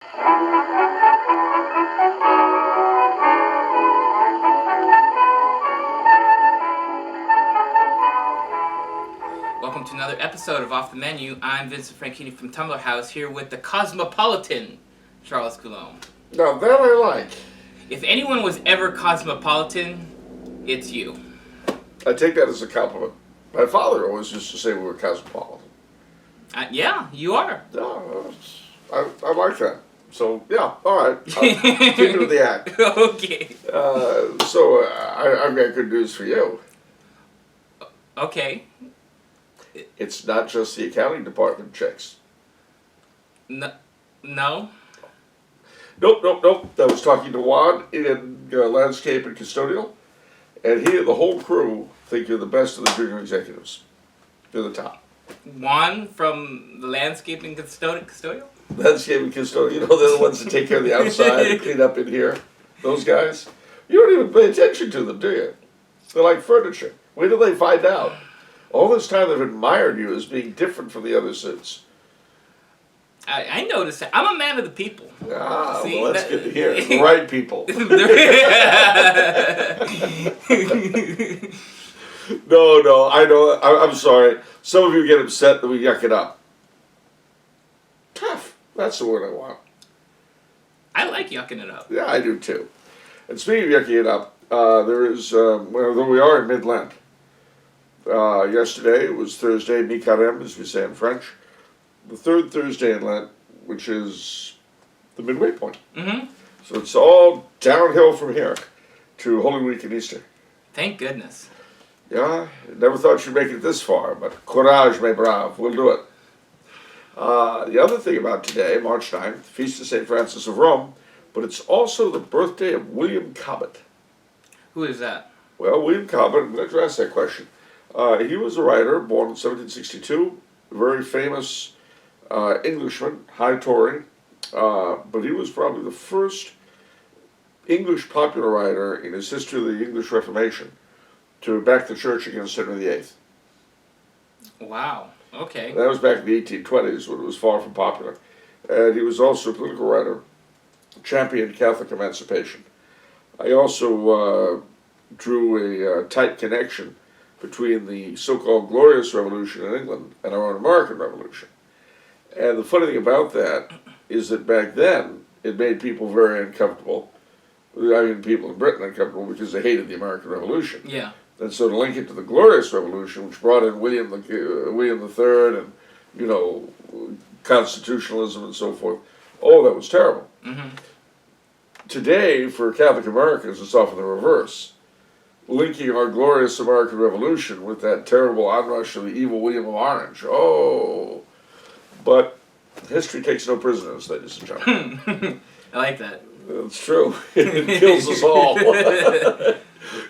Welcome to another episode of Off the Menu. I'm Vincent Franchini from Tumblr House, here with the cosmopolitan Charles Coulombe. Now that I like. If anyone was ever cosmopolitan, it's you. I take that as a compliment. My father always used to say we were cosmopolitan. Yeah, you are. No, I like that. So, yeah, all right. I'll keep it with the act. Okay. So, I've got good news for you. Okay. It's not just the accounting department checks. No? Nope. I was talking to Juan in landscape and custodial, and he and the whole crew think you're the best of the junior executives. You're the top. Juan from the landscaping custodial? Landscaping custodial, you know, they're the ones that take care of the outside and clean up in here. Those guys. You don't even pay attention to them, do you? They're like furniture. Wait till they find out. All this time they've admired you as being different from the other suits. I noticed that. I'm a man of the people. Ah, See, well, that's good to hear. The right people. No, I know. I'm sorry. Some of you get upset that we yuck it up. Tough. That's the word I want. I like yucking it up. Yeah, I do too. And speaking of yucking it up, there is, though we are in mid-Lent, yesterday was Thursday, mi-carême, as we say in French, the third Thursday in Lent, which is the midway point. Mm-hmm. So it's all downhill from here to Holy Week and Easter. Thank goodness. Yeah, never thought you'd make it this far, but courage, mes braves, we'll do it. The other thing about today, March 9th, Feast of St. Francis of Rome, but it's also the birthday of William Cobbett. Who is that? Well, William Cobbett, I'm glad you asked that question. He was a writer, born in 1762, a very famous Englishman, high Tory, but he was probably the first English popular writer in his history of the English Reformation to back the church against Henry VIII. Wow. Okay. That was back in the 1820s when it was far from popular. And he was also a political writer, championed Catholic emancipation. I also drew a tight connection between the so-called Glorious Revolution in England and our own American Revolution. And the funny thing about that is that back then, it made people very uncomfortable. I mean, people in Britain uncomfortable because they hated the American Revolution. Yeah. And so to link it to the Glorious Revolution, which brought in William III and, you know, constitutionalism and so forth, oh, that was terrible. Mm-hmm. Today, for Catholic Americans, it's often the reverse. Linking our glorious American Revolution with that terrible onrush of the evil William of Orange. Oh, but history takes no prisoners, ladies and gentlemen. I like that. It's true. It kills us all.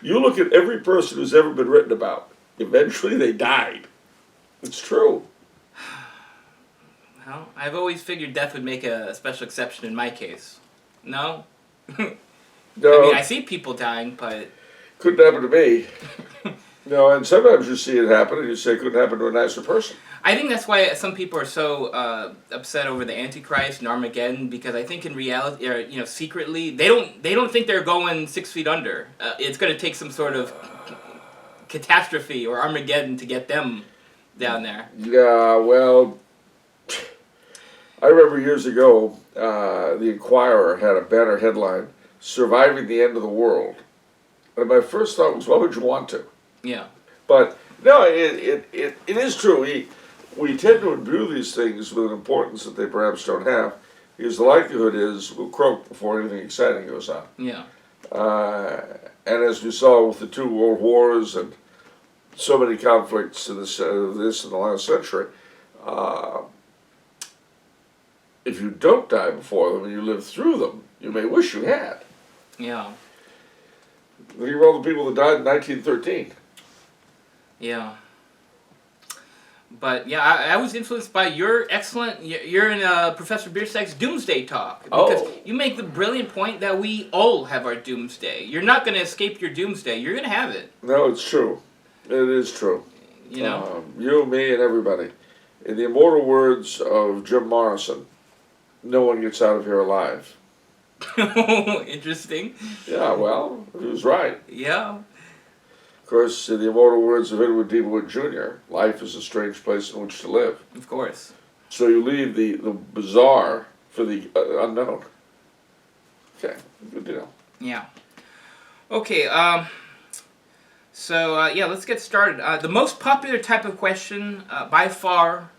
You look at every person who's ever been written about. Eventually they died. It's true. Well, I've always figured death would make a special exception in my case. No? No. I mean, I see people dying, but... Couldn't happen to me. No, and sometimes you see it happen and you say it couldn't happen to a nicer person. I think that's why some people are so upset over the Antichrist and Armageddon, because I think in reality, or, you know, secretly, they don't think they're going 6 feet under. It's going to take some sort of catastrophe or Armageddon to get them down there. Yeah, well, I remember years ago, the Inquirer had a banner headline, "Surviving the End of the World." And my first thought was, why would you want to? Yeah. But, no, it is true. We tend to imbue these things with an importance that they perhaps don't have, because the likelihood is we'll croak before anything exciting goes on. Yeah. And as we saw with the 2 world wars and so many conflicts in this in the last century, if you don't die before them and you live through them, you may wish you had. Yeah. Think of all the people that died in 1913. Yeah. But yeah, I was influenced by your excellent. You're in Professor Bierstack's Doomsday talk because you make the brilliant point that we all have our doomsday. You're not going to escape your doomsday. You're going to have it. No, it's true. It is true. You know, you, me, and everybody. In the immortal words of Jim Morrison, no one gets out of here alive. Interesting. Yeah, well, he was right. Yeah. Of course, in the immortal words of Edward D. Wood Jr., life is a strange place in which to live. Of course. So you leave the bizarre for the unknown. Okay, good deal. Yeah. Okay, yeah, let's get started. The most popular type of question, by far,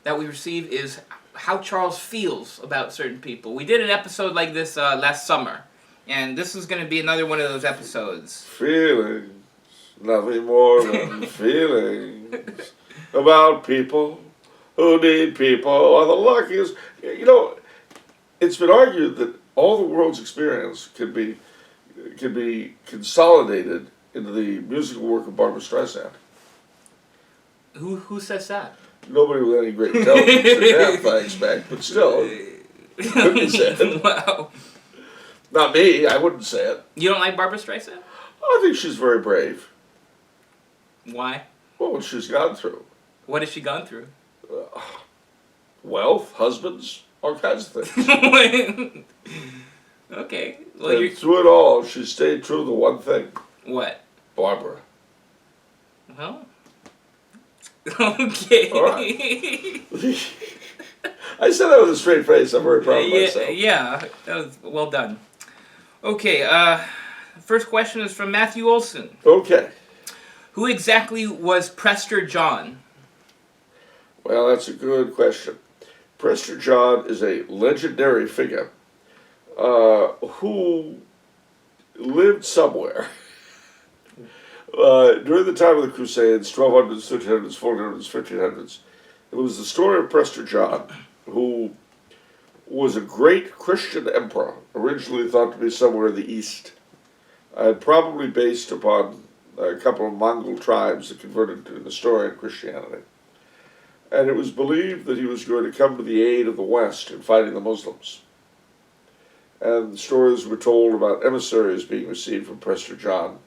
that we receive is how Charles feels about certain people. We did an episode like this last summer, and this is going to be another one of those episodes. Feelings, nothing more than feelings about people who need people are the luckiest. You know, it's been argued that all the world's experience can be consolidated into the musical work of Barbra Streisand. Who says that? Nobody with any great intelligence or depth, I expect, but still, it could be said. Wow. Not me, I wouldn't say it. You don't like Barbra Streisand? I think she's very brave. Why? Well, what she's gone through. What has she gone through? Wealth, husbands, all kinds of things. Okay. Well, and through it all, she stayed true to one thing. What? Barbara. Well. Okay. All right. I said that with a straight face. I'm very proud of myself. Yeah, that was well done. Okay, first question is from Matthew Olson. Okay. Who exactly was Prester John? Well, that's a good question. Prester John is a legendary figure who lived somewhere during the time of the Crusades, 1200s, 1300s, 1400s, 1500s. It was the story of Prester John, who was a great Christian emperor, originally thought to be somewhere in the east, probably based upon a couple of Mongol tribes that converted to Nestorian Christianity. And it was believed that he was going to come to the aid of the West in fighting the Muslims. And stories were told about emissaries being received from Prester John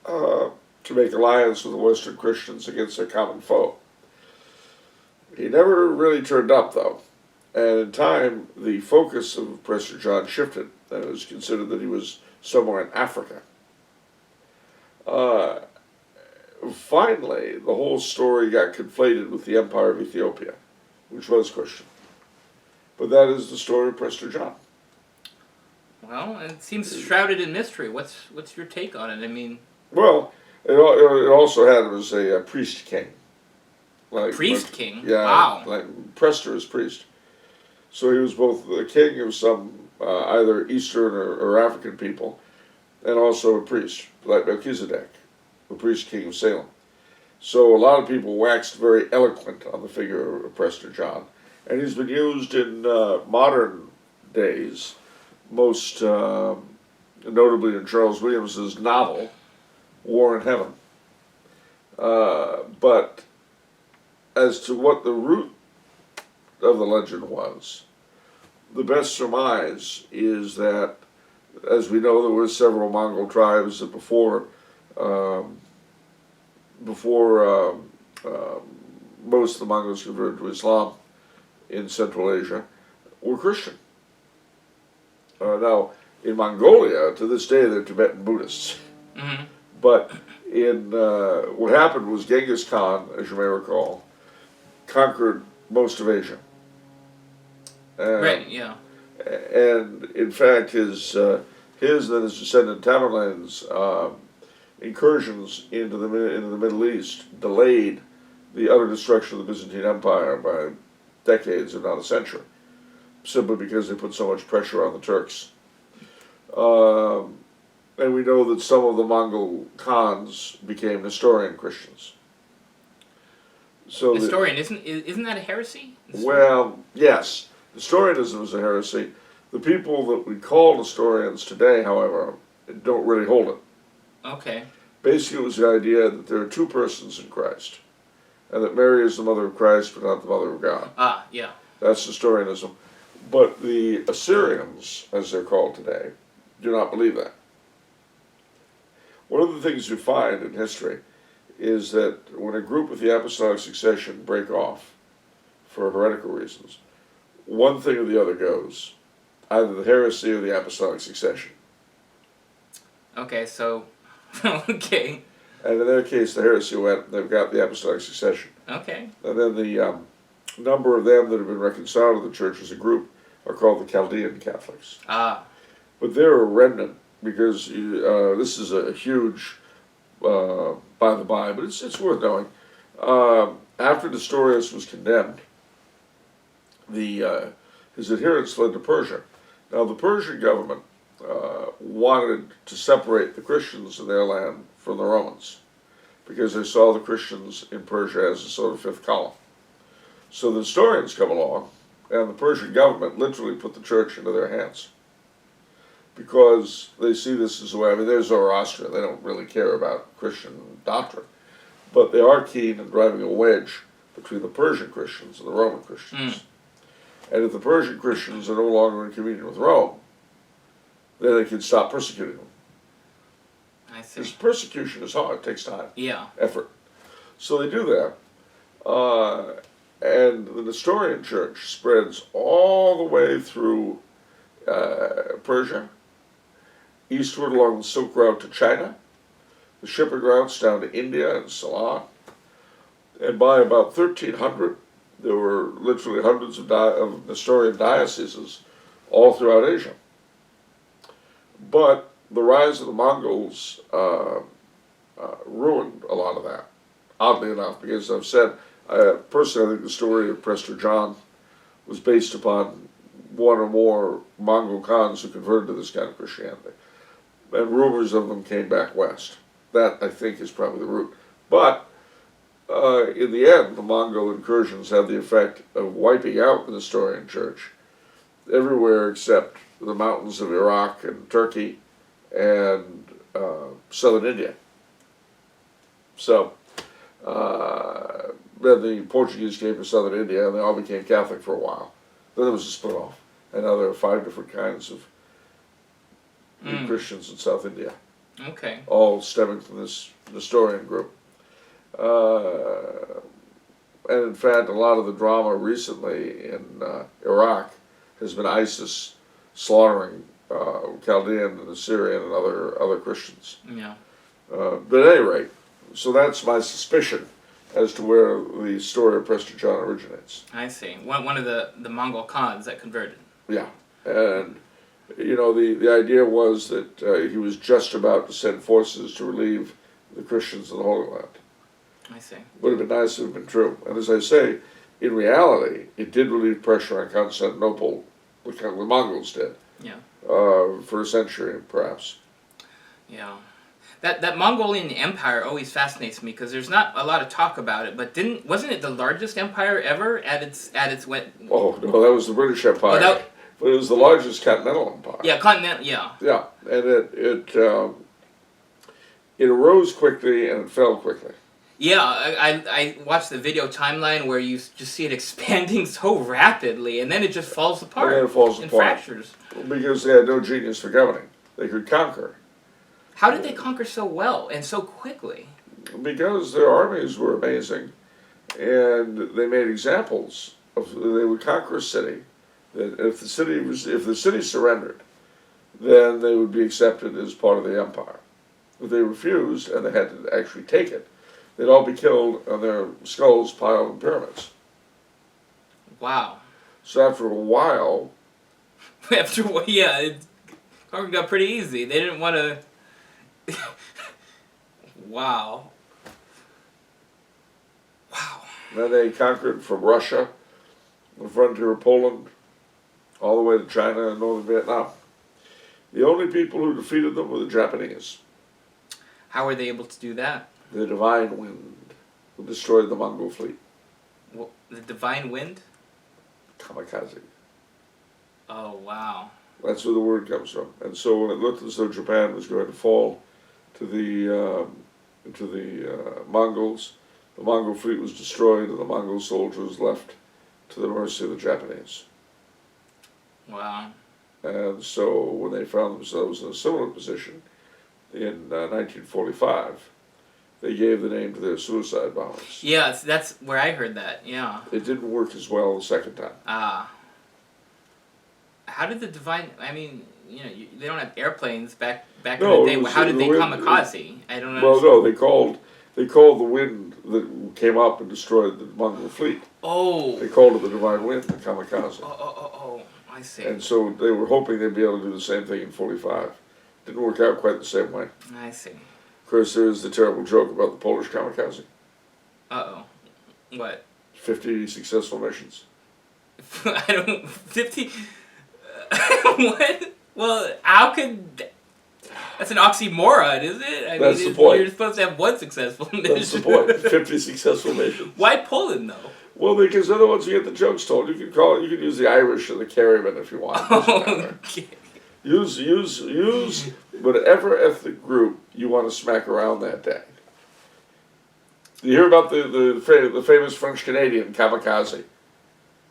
to make alliance with the Western Christians against their common foe. He never really turned up, though. And in time, the focus of Prester John shifted, and it was considered that he was somewhere in Africa. Finally, the whole story got conflated with the Empire of Ethiopia, which was Christian. But that is the story of Prester John. Well, it seems shrouded in mystery. What's your take on it? I mean... Well, it also had him as a priest king. Priest king? Yeah, wow. like Prester is priest. So he was both the king of some either Eastern or African people, and also a priest, like Melchizedek, the priest king of Salem. So a lot of people waxed very eloquent on the figure of Prester John, and he's been used in modern days, most notably in Charles Williams's novel, War in Heaven. But as to what the root of the legend was, the best surmise is that, as we know, there were several Mongol tribes that before most of the Mongols converted to Islam in Central Asia, were Christian. Now, in Mongolia, to this day, they're Tibetan Buddhists. Mm-hmm. But in what happened was Genghis Khan, as you may recall, conquered most of Asia. Right, yeah. And in fact, his and then his descendant Tamerlane's incursions into the Middle East delayed the utter destruction of the Byzantine Empire by decades, if not a century, simply because they put so much pressure on the Turks. And we know that some of the Mongol Khans became Nestorian Christians. So Nestorian, isn't that a heresy? Well, yes. Nestorianism is a heresy. The people that we call Nestorians today, however, don't really hold it. Okay. Basically, it was the idea that there are two persons in Christ, and that Mary is the mother of Christ, but not the mother of God. Ah, yeah. That's Nestorianism. But the Assyrians, as they're called today, do not believe that. One of the things you find in history is that when a group with the apostolic succession break off for heretical reasons, one thing or the other goes. Either the heresy or the apostolic succession. Okay, so... okay. And in their case, the heresy went, they've got the apostolic succession. Okay. And then the number of them that have been reconciled to the church as a group are called the Chaldean Catholics. Ah. But they're a remnant, because this is a huge, by the by, but it's worth knowing. After Nestorius was condemned, his adherents fled to Persia. Now, the Persian government wanted to separate the Christians in their land from the Romans, because they saw the Christians in Persia as a sort of fifth column. So the Nestorians come along, and the Persian government literally put the church into their hands, because they see this as a way. I mean, they're Zoroastrian, they don't really care about Christian doctrine, but they are keen in driving a wedge between the Persian Christians and the Roman Christians. And if the Persian Christians are no longer in communion with Rome, then they can stop persecuting them. I see. Because persecution is hard, it takes time, effort. So they do that. And the Nestorian church spreads all the way through Persia, eastward along the Silk Route to China, the shipping routes down to India and Ceylon. And by about 1300, there were literally hundreds of Nestorian dioceses all throughout Asia. But the rise of the Mongols ruined a lot of that, oddly enough, because I've said, personally, I think the story of Prester John was based upon one or more Mongol Khans who converted to this kind of Christianity. And rumors of them came back west. That, I think, is probably the root. But in the end, the Mongol incursions had the effect of wiping out the Nestorian church everywhere except the mountains of Iraq and Turkey and southern India. So then the Portuguese came to southern India, and they all became Catholic for a while. Then there was a split off, and now there are 5 different kinds of Christians in South India. Okay. All stemming from this Nestorian group. And in fact, a lot of the drama recently in Iraq has been ISIS slaughtering Chaldean and Assyrian and other Christians. Yeah. But at any rate, so that's my suspicion as to where the story of Prester John originates. I see. One of the Mongol Khans that converted. Yeah, and you know, the idea was that he was just about to send forces to relieve the Christians of the Holy Land. I see. Would have been nice if it had been true. And as I say, in reality, it did relieve pressure on Constantinople, like the Mongols did. Yeah. For a century, perhaps. Yeah. That Mongolian Empire always fascinates me because there's not a lot of talk about it. But wasn't it the largest empire ever at its Oh no, that was the British Empire. Oh, but it was the largest continental empire. Yeah, continental. Yeah. Yeah, and it arose quickly and it fell quickly. Yeah, I watched the video timeline where you just see it expanding so rapidly, and then it just falls apart. And then it falls apart. Fractures. Because they had no genius for governing. They could conquer. How did they conquer so well and so quickly? Because their armies were amazing, and they made examples of. They would conquer a city. That if the city surrendered, then they would be accepted as part of the empire. If they refused and they had to actually take it, they'd all be killed and their skulls piled in pyramids. Wow. So after a while... it got pretty easy. They didn't want to... Wow. Wow. Then they conquered from Russia, the frontier of Poland, all the way to China and northern Vietnam. The only people who defeated them were the Japanese. How were they able to do that? The divine wind destroyed the Mongol fleet. Well, the divine wind? Kamikaze. Oh, wow. That's where the word comes from. And so when it looked as though Japan was going to fall to the Mongols, the Mongol fleet was destroyed and the Mongol soldiers left to the mercy of the Japanese. Wow. And so when they found themselves in a similar position in 1945, they gave the name to their suicide bombers. Yeah, that's where I heard that, yeah. It didn't work as well the second time. Ah. How did the divine? I mean, they don't have airplanes back in No, the day. How did they wind, kamikaze? I don't well, understand. no, they called the wind that came up and destroyed the Mongol fleet. Oh. They called it the divine wind, the kamikaze. Oh, I see. And so they were hoping they'd be able to do the same thing in 45. Didn't work out quite the same way. I see. Of course, there is the terrible joke about the Polish kamikaze. Uh-oh. What? 50 successful missions. I don't... 50... what? Well, how could... That's an oxymoron, is it? That's the point. You're supposed to have one successful mission. That's the point. 50 successful missions. Why Poland, though? Well, because otherwise you get the jokes told. You can call it. You can use the Irish or the Caribbean if you want. Okay. Use whatever ethnic group you want to smack around that day. You hear about the famous French Canadian kamikaze?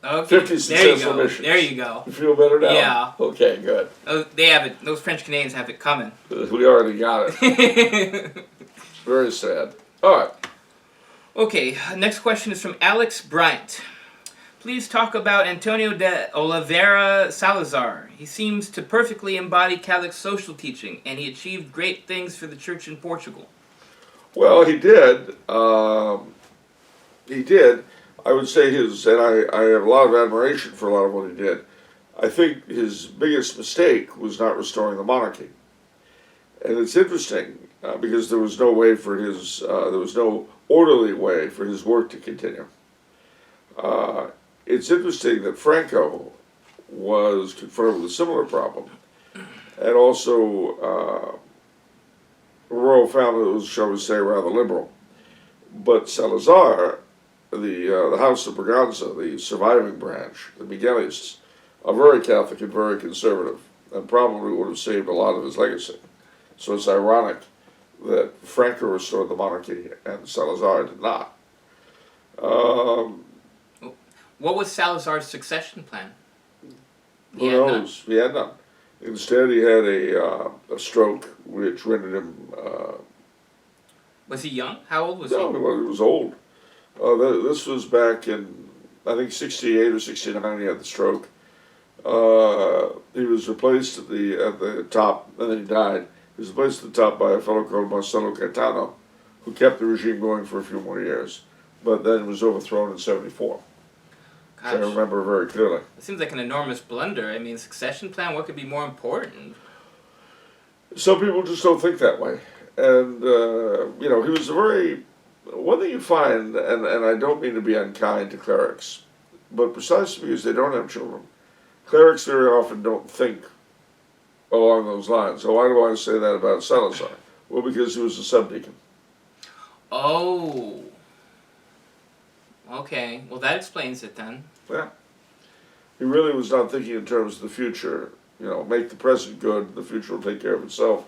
Okay. 50 successful missions. There you go. You feel better now? Yeah. Okay, good. They have it. Those French Canadians have it coming. We already got it. Very sad. All right. Okay, next question is from Alex Bryant. Please talk about Antonio de Oliveira Salazaar. He seems to perfectly embody Catholic social teaching, and he achieved great things for the church in Portugal. Well, he did. He did. I would say and I have a lot of admiration for a lot of what he did. I think his biggest mistake was not restoring the monarchy. And it's interesting because there was no way for there was no orderly way for his work to continue. It's interesting that Franco was confronted with a similar problem, and also a royal family that was, shall we say, rather liberal. But Salazaar, the House of Braganza, the surviving branch, the Miguelists, are very Catholic and very conservative, and probably would have saved a lot of his legacy. So it's ironic that Franco restored the monarchy and Salazaar did not. What was Salazar's succession plan? Who knows? He had none. Instead, he had a stroke, which rendered him... was he young? How old was he? No, he was old. This was back in, I think, 68 or 69, he had the stroke. He was replaced at the top, and then he died. He was replaced at the top by a fellow called Marcelo Caetano, who kept the regime going for a few more years, but then was overthrown in 74. Gosh. I remember very clearly. It seems like an enormous blunder. I mean, succession plan, what could be more important? Some people just don't think that way. And, he was a very... One thing you find, and I don't mean to be unkind to clerics, but precisely because they don't have children, clerics very often don't think along those lines. So why do I say that about Salazaar? Well, because he was a subdeacon. Oh. Okay. Well, that explains it then. Yeah. He really was not thinking in terms of the future. Make the present good, the future will take care of itself,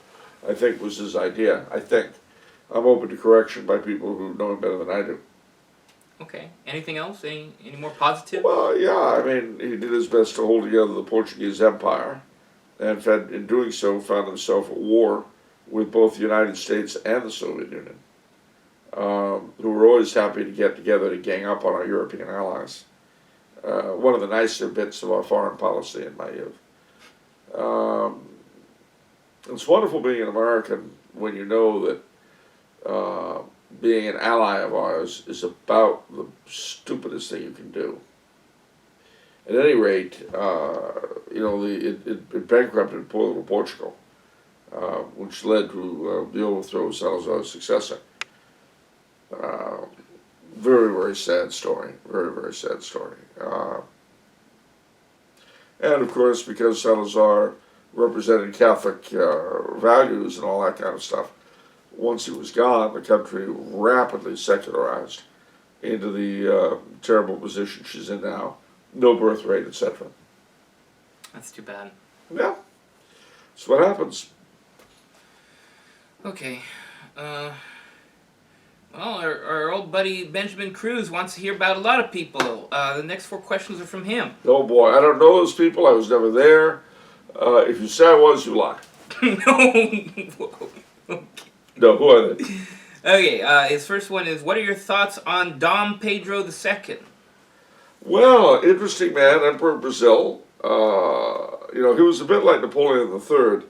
I think was his idea. I think. I'm open to correction by people who know him better than I do. Okay. Anything else? Any more positive? Well, yeah. I mean, he did his best to hold together the Portuguese Empire, and in doing so found himself at war with both the United States and the Soviet Union, who were always happy to get together to gang up on our European allies. One of the nicer bits of our foreign policy in my youth. It's wonderful being an American when you know that being an ally of ours is about the stupidest thing you can do. At any rate, it bankrupted poor little Portugal, which led to the overthrow of Salazar's successor. Very, very sad story. Very, very sad story. And of course, because Salazar represented Catholic values and all that kind of stuff, once he was gone, the country rapidly secularized into the terrible position she's in now. No birth rate, etc. That's too bad. Yeah. That's what happens. Okay. Well, our old buddy Benjamin Cruz wants to hear about a lot of people. The next 4 questions are from him. Oh boy, I don't know those people. I was never there. If you say I was, you lie. No. Okay. No, who are they? Okay, his first one is, what are your thoughts on Dom Pedro II? Well, interesting man, Emperor of Brazil. you know, he was a bit like Napoleon III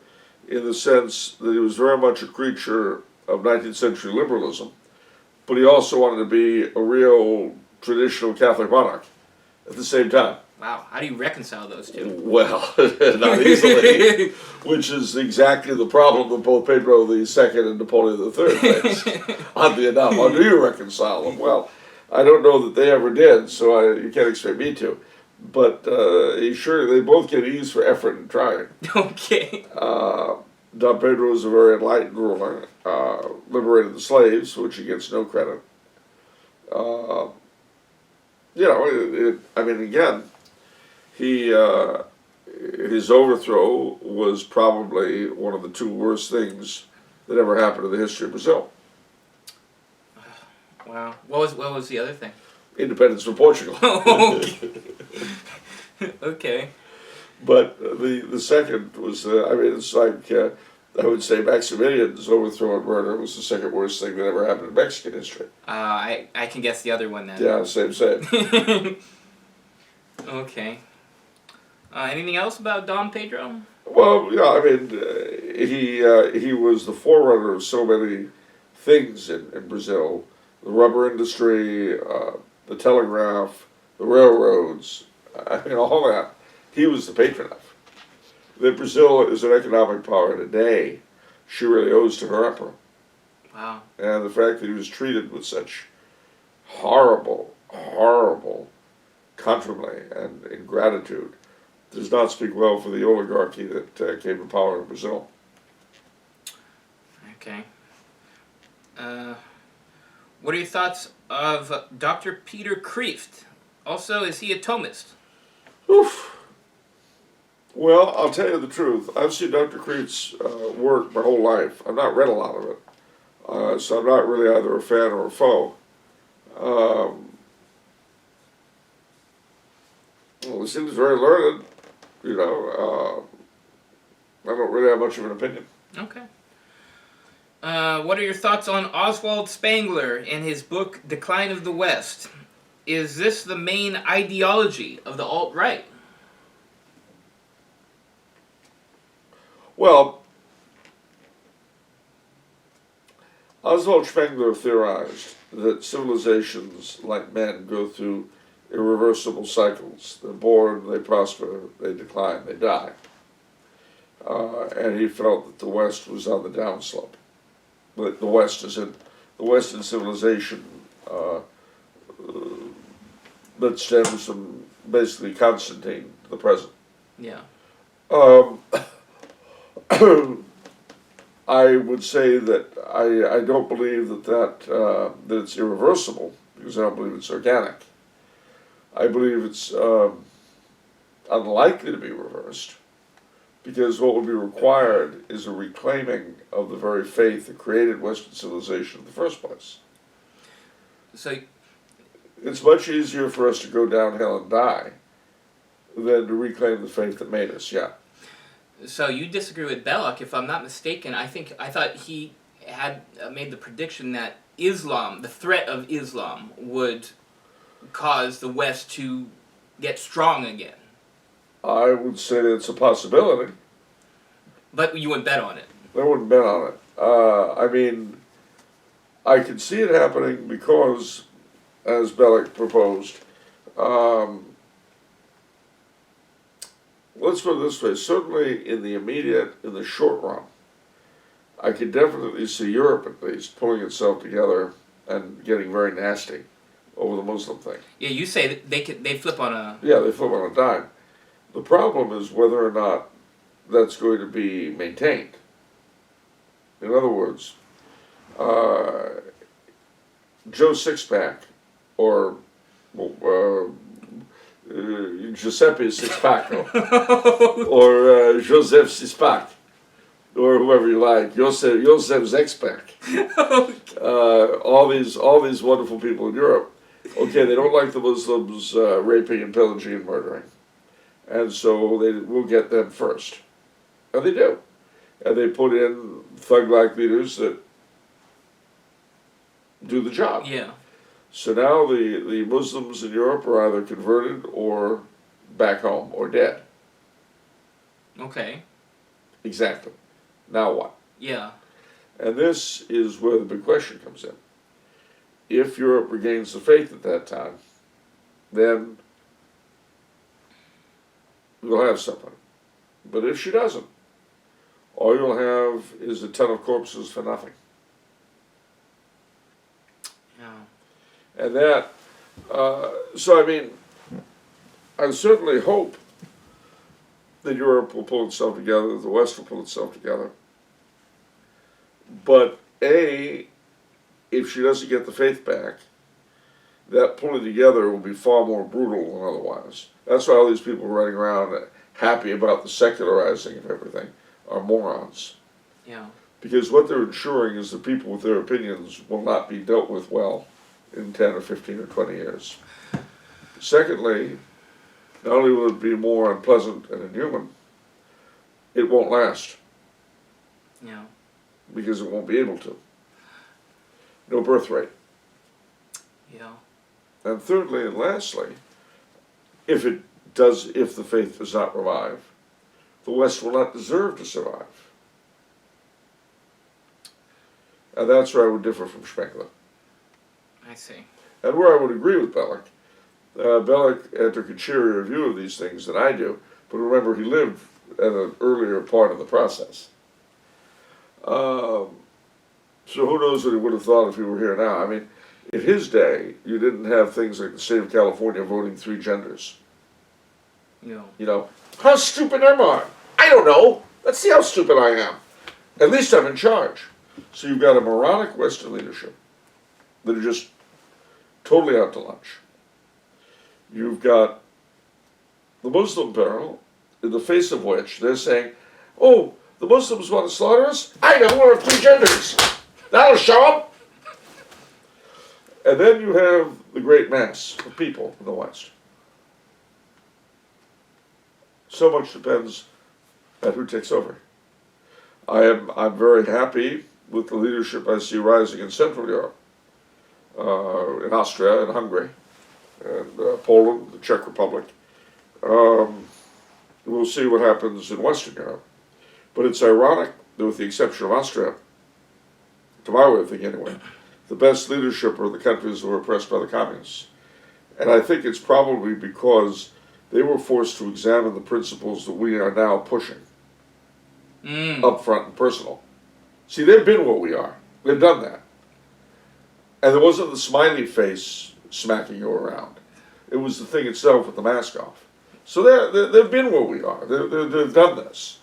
in the sense that he was very much a creature of 19th century liberalism, but he also wanted to be a real traditional Catholic monarch at the same time. Wow, how do you reconcile those two? Well, not easily, which is exactly the problem that both Pedro II and Napoleon III faced. Oddly enough, how do you reconcile them? Well, I don't know that they ever did, so you can't expect me to. But they both get ease for effort in trying. Okay. Don Pedro was a very enlightened ruler, liberated the slaves, for which he gets no credit. You know, I mean, again, his overthrow was probably one of the two worst things that ever happened in the history of Brazil. Wow. What was the other thing? Independence from Portugal. Okay. Okay. But the second was, I mean, it's like, I would say Maximilian's overthrow and murder was the second worst thing that ever happened in Mexican history. I can guess the other one then. Yeah, same. Okay. Anything else about Dom Pedro? Well, yeah, I mean, he was the forerunner of so many things in Brazil. The rubber industry, the telegraph, the railroads, I mean, all that. He was the patron of. That Brazil is an economic power today, she really owes to her emperor. Wow. And the fact that he was treated with such horrible, horrible contumely and ingratitude does not speak well for the oligarchy that came to power in Brazil. Okay. What are your thoughts of Dr. Peter Kreeft? Also, is he a Thomist? Oof. Well, I'll tell you the truth. I've seen Dr. Kreeft's work my whole life. I've not read a lot of it, so I'm not really either a fan or a foe. Well, he seems very learned, you know. I don't really have much of an opinion. Okay. What are your thoughts on Oswald Spangler and his book Decline of the West? Is this the main ideology of the alt-right? Well, Oswald Spangler theorized that civilizations, like men, go through irreversible cycles. They're born, they prosper, they decline, they die. And he felt that the West was on the downslope. But the Western civilization that stems from basically Constantine to the present. Yeah. I would say that I don't believe that it's irreversible, because I don't believe it's organic. I believe it's unlikely to be reversed, because what would be required is a reclaiming of the very faith that created Western civilization in the first place. So it's much easier for us to go downhill and die than to reclaim the faith that made us, yeah. So you disagree with Belloc, if I'm not mistaken. I thought he had made the prediction that Islam, the threat of Islam, would cause the West to get strong again. I would say that it's a possibility. But you wouldn't bet on it. I wouldn't bet on it. I mean, I can see it happening because, as Belloc proposed, let's put it this way, certainly in the short run, I could definitely see Europe at least pulling itself together and getting very nasty over the Muslim thing. Yeah, you say that they flip on a... Yeah, they flip on a dime. The problem is whether or not that's going to be maintained. In other words, Joe Sixpack or Giuseppe Sixpacco or Joseph Sixpack or whoever you like, Joseph Zexpack. All these wonderful people in Europe. Okay, they don't like the Muslims raping and pillaging and murdering, and so they will get them first, and they do, and they put in thug-like leaders that do the job. Yeah. So now the Muslims in Europe are either converted or back home or dead. Okay. Exactly. Now what? Yeah. And this is where the big question comes in. If Europe regains the faith at that time, then we'll have something. But if she doesn't, all you'll have is a ton of corpses for nothing. Yeah. And that, so I mean, I certainly hope that Europe will pull itself together, that the West will pull itself together. But A, if she doesn't get the faith back, that pulling together will be far more brutal than otherwise. That's why all these people running around happy about the secularizing of everything are morons. Yeah. Because what they're ensuring is that people with their opinions will not be dealt with well in 10 or 15 or 20 years. Secondly, not only will it be more unpleasant and inhuman, it won't last. Yeah. Because it won't be able to. No birth rate. Yeah. And thirdly and lastly, if the faith does not revive, the West will not deserve to survive. And that's where I would differ from Spangler. I see. And where I would agree with Bellick. Bellick took a cheerier view of these things than I do, but remember he lived at an earlier part of the process. So who knows what he would have thought if he were here now. I mean, in his day, you didn't have things like the state of California voting 3 genders. No. You know, how stupid am I? I don't know. Let's see how stupid I am. At least I'm in charge. So you've got a moronic Western leadership that are just totally out to lunch. You've got the Muslim peril, in the face of which they're saying, oh, the Muslims want to slaughter us? I know, we're 3 genders. That'll show them. And then you have the great mass of people in the West. So much depends on who takes over. I'm very happy with the leadership I see rising in Central Europe, in Austria and Hungary, and Poland, the Czech Republic. We'll see what happens in Western Europe. But it's ironic that with the exception of Austria, to my way of thinking anyway, the best leadership are the countries that were oppressed by the communists. And I think it's probably because they were forced to examine the principles that we are now pushing, up front and personal. See, they've been what we are. They've done that. And there wasn't the smiley face smacking you around. It was the thing itself with the mask off. So they've been what we are. They've done this.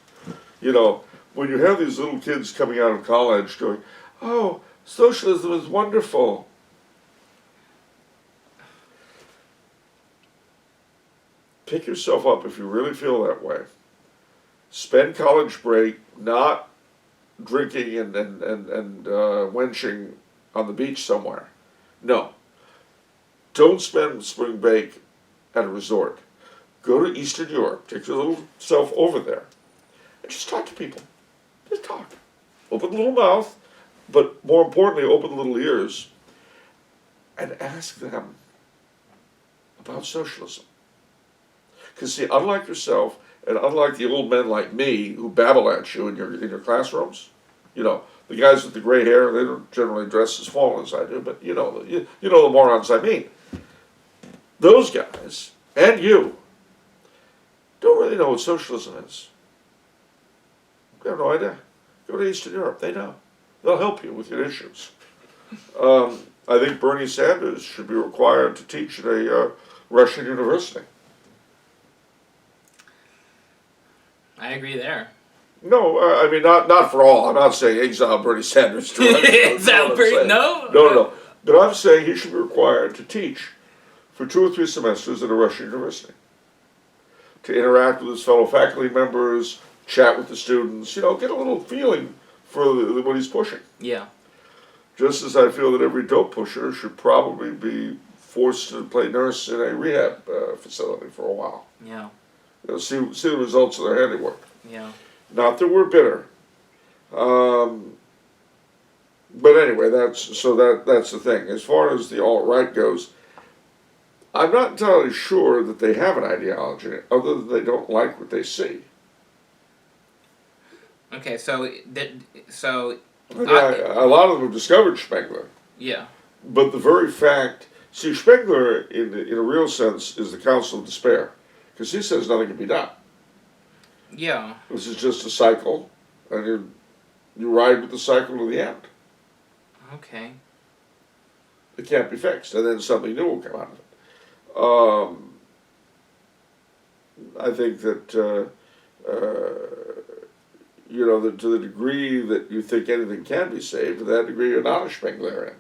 You know, when you have these little kids coming out of college going, oh, socialism is wonderful. Pick yourself up if you really feel that way. Spend college break not drinking and wenching on the beach somewhere. No. Don't spend spring break at a resort. Go to Eastern Europe. Take your little self over there. And just talk to people. Just talk. Open the little mouth, but more importantly, open the little ears and ask them about socialism. Because see, unlike yourself, and unlike the old men like me who babble at you in your classrooms, you know, the guys with the gray hair, they don't generally dress as formal as I do, but you know the morons I mean. Those guys, and you, don't really know what socialism is. They have no idea. Go to Eastern Europe, they know. They'll help you with your issues. I think Bernie Sanders should be required to teach at a Russian university. I agree there. No, I mean, not for all. I'm not saying exile Bernie Sanders. Exile Bernie, no? No. But I'm saying he should be required to teach for 2 or 3 semesters at a Russian university. To interact with his fellow faculty members, chat with the students, you know, get a little feeling for what he's pushing. Yeah. Just as I feel that every dope pusher should probably be forced to play nurse in a rehab facility for a while. Yeah. You know, see the results of their handiwork. Yeah. Not that we're bitter. But anyway, that's the thing. As far as the alt-right goes, I'm not entirely sure that they have an ideology, other than they don't like what they see. Okay, so Yeah, a lot of them have discovered Spangler. yeah. But the very fact, see, Spangler, in a real sense, is the counsel of despair, because he says nothing can be done. Yeah. This is just a cycle, and you ride with the cycle to the end. Okay. It can't be fixed, and then something new will come out of it. I think that, that to the degree that you think anything can be saved, to that degree you're not a Spenglerian.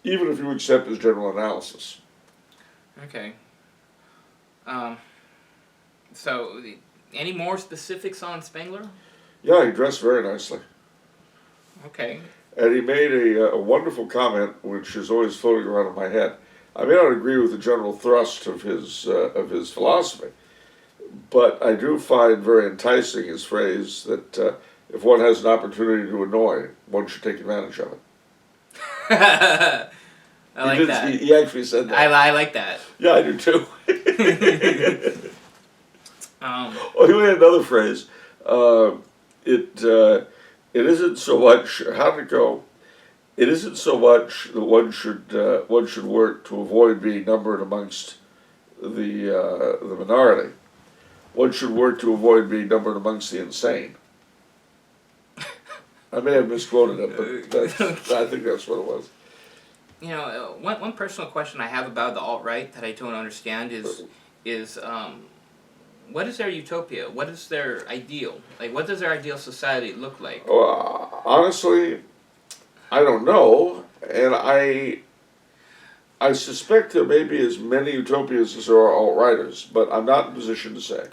Even if you accept his general analysis. Okay. So, any more specifics on Spangler? Yeah, he dressed very nicely. Okay. And he made a wonderful comment, which is always floating around in my head. I may not agree with the general thrust of his philosophy, but I do find very enticing his phrase that if one has an opportunity to annoy, one should take advantage of it. I like that. He actually said that. I like that. Yeah, I do too. Oh, he had another phrase. It isn't so much, how did it go? It isn't so much that one should work to avoid being numbered amongst the minority. One should work to avoid being numbered amongst the insane. I may have misquoted it, but I think that's what it was. You know, one personal question I have about the alt-right that I don't understand is what is their utopia? What is their ideal? Like, what does their ideal society look like? Honestly, I don't know, and I suspect there may be as many utopias as there are alt-righters, but I'm not in a position to say.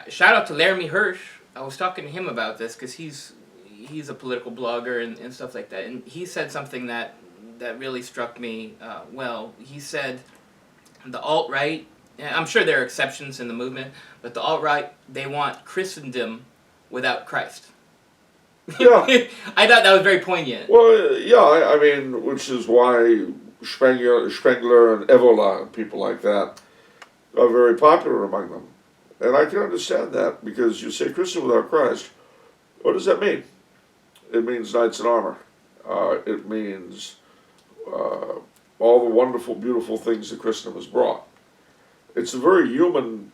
Shout out to Laramie Hirsch. I was talking to him about this because he's a political blogger and stuff like that, and he said something that really struck me well. He said the alt-right, I'm sure there are exceptions in the movement, but the alt-right, they want Christendom without Christ. Yeah. I thought that was very poignant. Well, yeah, I mean, which is why Spangler and Evola and people like that are very popular among them. And I can understand that, because you say Christian without Christ, what does that mean? It means knights in armor. It means all the wonderful, beautiful things that Christendom has brought. It's a very human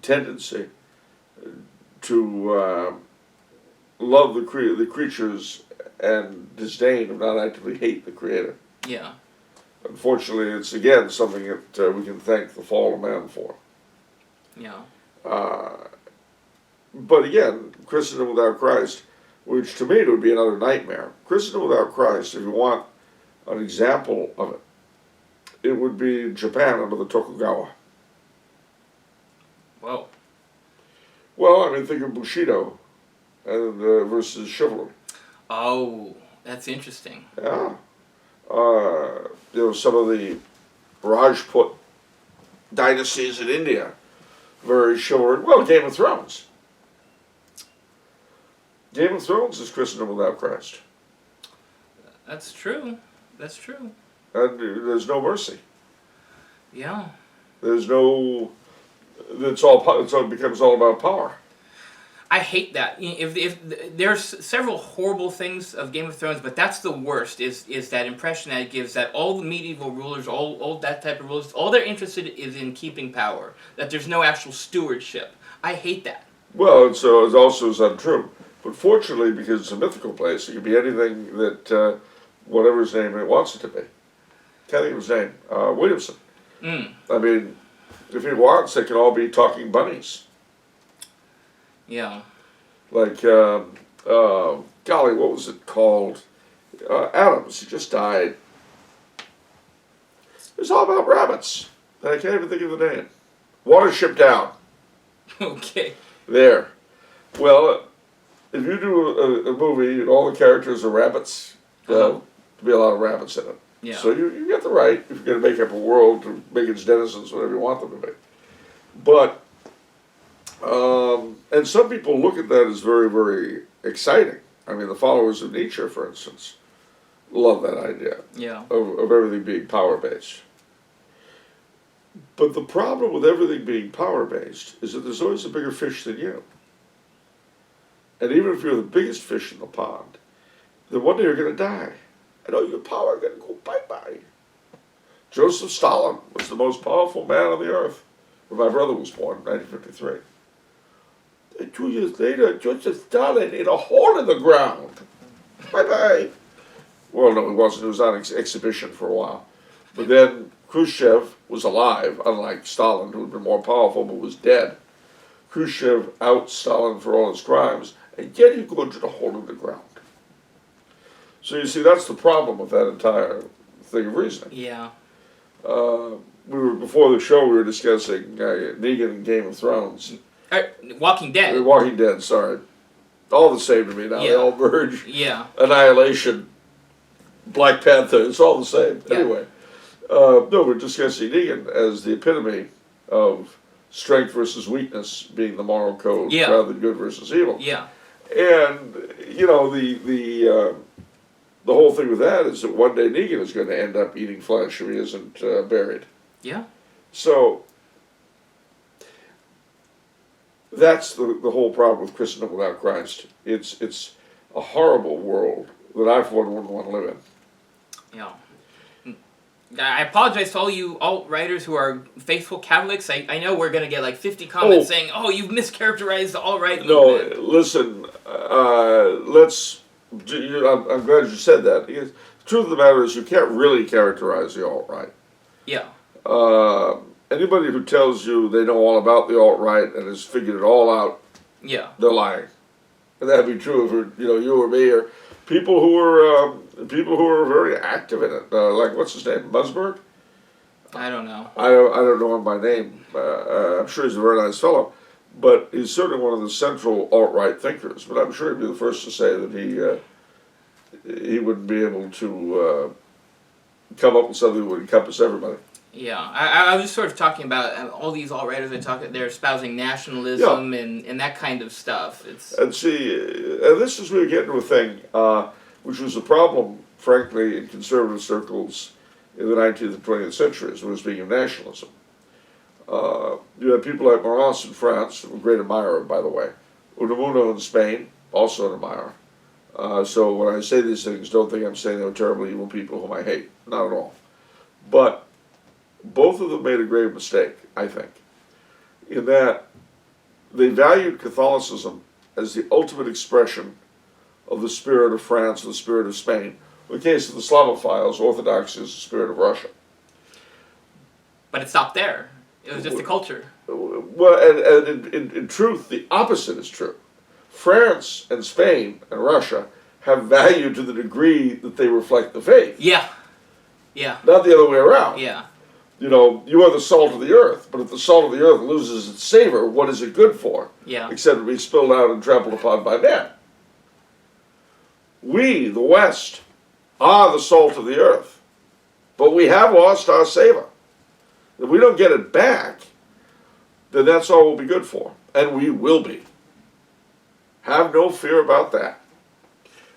tendency to love the creatures and disdain and not actively hate the Creator. Yeah. Unfortunately, it's again something that we can thank the fall of man for. Yeah. But again, Christendom without Christ, which to me would be another nightmare. Christendom without Christ, if you want an example of it, it would be Japan under the Tokugawa. Whoa. Well, I mean, think of Bushido and versus chivalry. Oh, that's interesting. Yeah. Some of the Rajput dynasties in India, very chivalric. Well, Game of Thrones. Game of Thrones is Christendom without Christ. That's true. That's true. And there's no mercy. Yeah. There's no. It becomes all about power. I hate that. If there's several horrible things of Game of Thrones, but that's the worst. Is that impression that it gives that all the medieval rulers, all that type of rulers, all they're interested is in keeping power. That there's no actual stewardship. I hate that. Well, so it also is untrue. But fortunately, because it's a mythical place, it can be anything that whatever his name it wants it to be. Can't think of his name. Williamson. Mm. I mean, if he wants, they can all be talking bunnies. Yeah. Like, golly, what was it called? Adams. He just died. It was all about rabbits. And I can't even think of the name. Watership Down. Okay. There. Well, if you do a movie and all the characters are rabbits, there'll be a lot of rabbits in it. Yeah. So you get the right, if you're going to make up a world, to make its denizens whatever you want them to be. But, and some people look at that as very, very exciting. I mean, the followers of Nietzsche, for instance, love that idea Yeah. of everything being power-based. But the problem with everything being power-based is that there's always a bigger fish than you. And even if you're the biggest fish in the pond, then one day you're going to die. And all your power is going to go bye-bye. Joseph Stalin was the most powerful man on the earth when my brother was born in 1953. And 2 years later, Joseph Stalin in a hole in the ground. Bye-bye. Well, no, he wasn't. He was on exhibition for a while. But then Khrushchev was alive, unlike Stalin, who had been more powerful but was dead. Khrushchev out Stalin for all his crimes, and yet he goes to the hole in the ground. So you see, that's the problem with that entire thing of reasoning. Yeah. Before the show, we were discussing Negan and Game of Thrones. Walking Dead. Walking Dead, sorry. All the same to me now. Yeah. They all merge. Yeah. Annihilation, Black Panther, it's all the same. Yeah. Anyway, no, we're discussing Negan as the epitome of strength versus weakness being the moral code rather than good versus evil. Yeah. And, you know, the whole thing with that is that one day Negan is going to end up eating flesh if he isn't buried. Yeah. So, that's the whole problem with Christendom without Christ. It's a horrible world that I, for one, wouldn't want to live in. Yeah. I apologize to all you alt-writers who are faithful Catholics. I know we're going to get like 50 comments saying, oh, you've mischaracterized the alt-right movement. No, listen, I'm glad you said that. Because the truth of the matter is you can't really characterize the alt-right. Yeah. Anybody who tells you they know all about the alt-right and has figured it all out, they're lying. And that'd be true if you or me or people who are very active in it. Like what's his name, Musberg? I don't know. I don't know him by name. I'm sure he's a very nice fellow, but he's certainly one of the central alt-right thinkers. But I'm sure he'd be the first to say that he wouldn't be able to come up with something that would encompass everybody. Yeah, I was just sort of talking about all these alt-righters. They're espousing nationalism and that kind of stuff. And see, and this is where you get into a thing, which was a problem, frankly, in conservative circles in the 19th and 20th centuries, was being of nationalism. You had people like Marat in France, a great admirer, by the way. Unamuno in Spain, also an admirer. So when I say these things, don't think I'm saying they're terribly evil people whom I hate. Not at all. But both of them made a grave mistake, I think, in that they valued Catholicism as the ultimate expression of the spirit of France and the spirit of Spain. In the case of the Slavophiles, Orthodox is the spirit of Russia. But it stopped there. It was just a culture. Well, and in truth, the opposite is true. France and Spain and Russia have value to the degree that they reflect the faith. Yeah. Yeah. Not the other way around. Yeah. You know, you are the salt of the earth, but if the salt of the earth loses its savor, what is it good for? Yeah. Except to be spilled out and trampled upon by men. We, the West, are the salt of the earth, but we have lost our savor. If we don't get it back, then that's all we'll be good for, and we will be. Have no fear about that.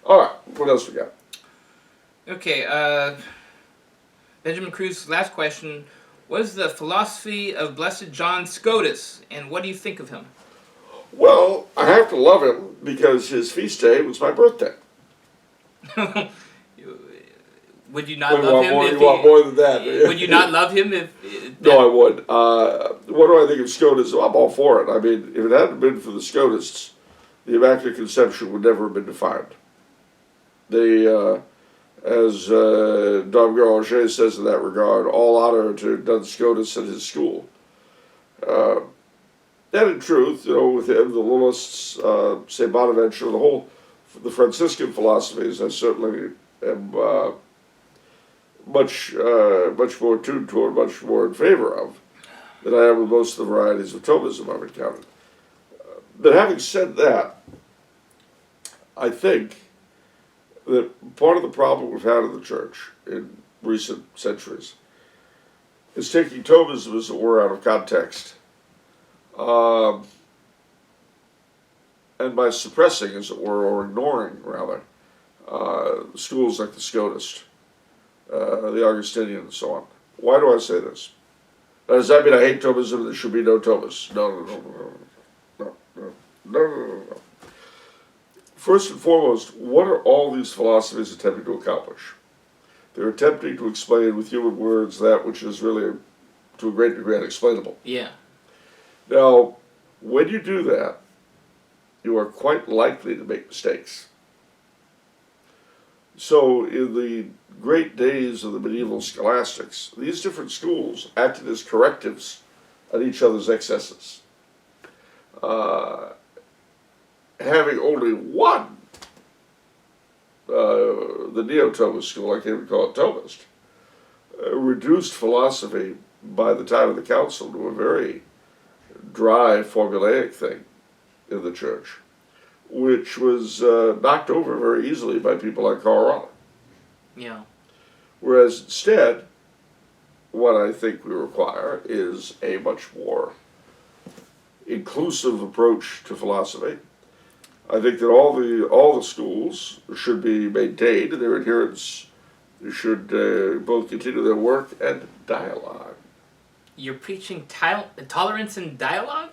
All right, what else we got? Okay, Benjamin Cruz's last question. What is the philosophy of Blessed John Scotus, and what do you think of him? Well, I have to love him because his feast day was my birthday. Would you not love him? You want more than that? Would you not love him if... No, I would. What do I think of Scotus? I'm all for it. I mean, if it hadn't been for the Scotists, the Immaculate Conception would never have been defined. They, as Dom Garanger says in that regard, all honor to Duns Scotus and his school. And in truth, you know, with him, the Lullists, St. Bonaventure, the Franciscan philosophies, I certainly am much more tuned toward, much more in favor of, than I am with most of the varieties of Thomism I've encountered. But having said that, I think that part of the problem we've had in the church in recent centuries is taking Thomism, as it were, out of context, and by suppressing, as it were, or ignoring, rather, schools like the Scotist, the Augustinian, and so on. Why do I say this? Does that mean I hate Thomism? There should be no Thomas. No. First and foremost, what are all these philosophies attempting to accomplish? They're attempting to explain with human words that which is really, to a great degree, unexplainable. Yeah. Now, when you do that, you are quite likely to make mistakes. So, in the great days of the medieval scholastics, these different schools acted as correctives on each other's excesses. Having only one, the Neo-Thomist school, I can't even call it Thomist, reduced philosophy by the time of the council to a very dry, formulaic thing in the church, which was knocked over very easily by people like Coughlin. Yeah. Whereas instead, what I think we require is a much more inclusive approach to philosophy. I think that all the schools should be maintained, and their adherents should both continue their work and dialogue. You're preaching tolerance and dialogue?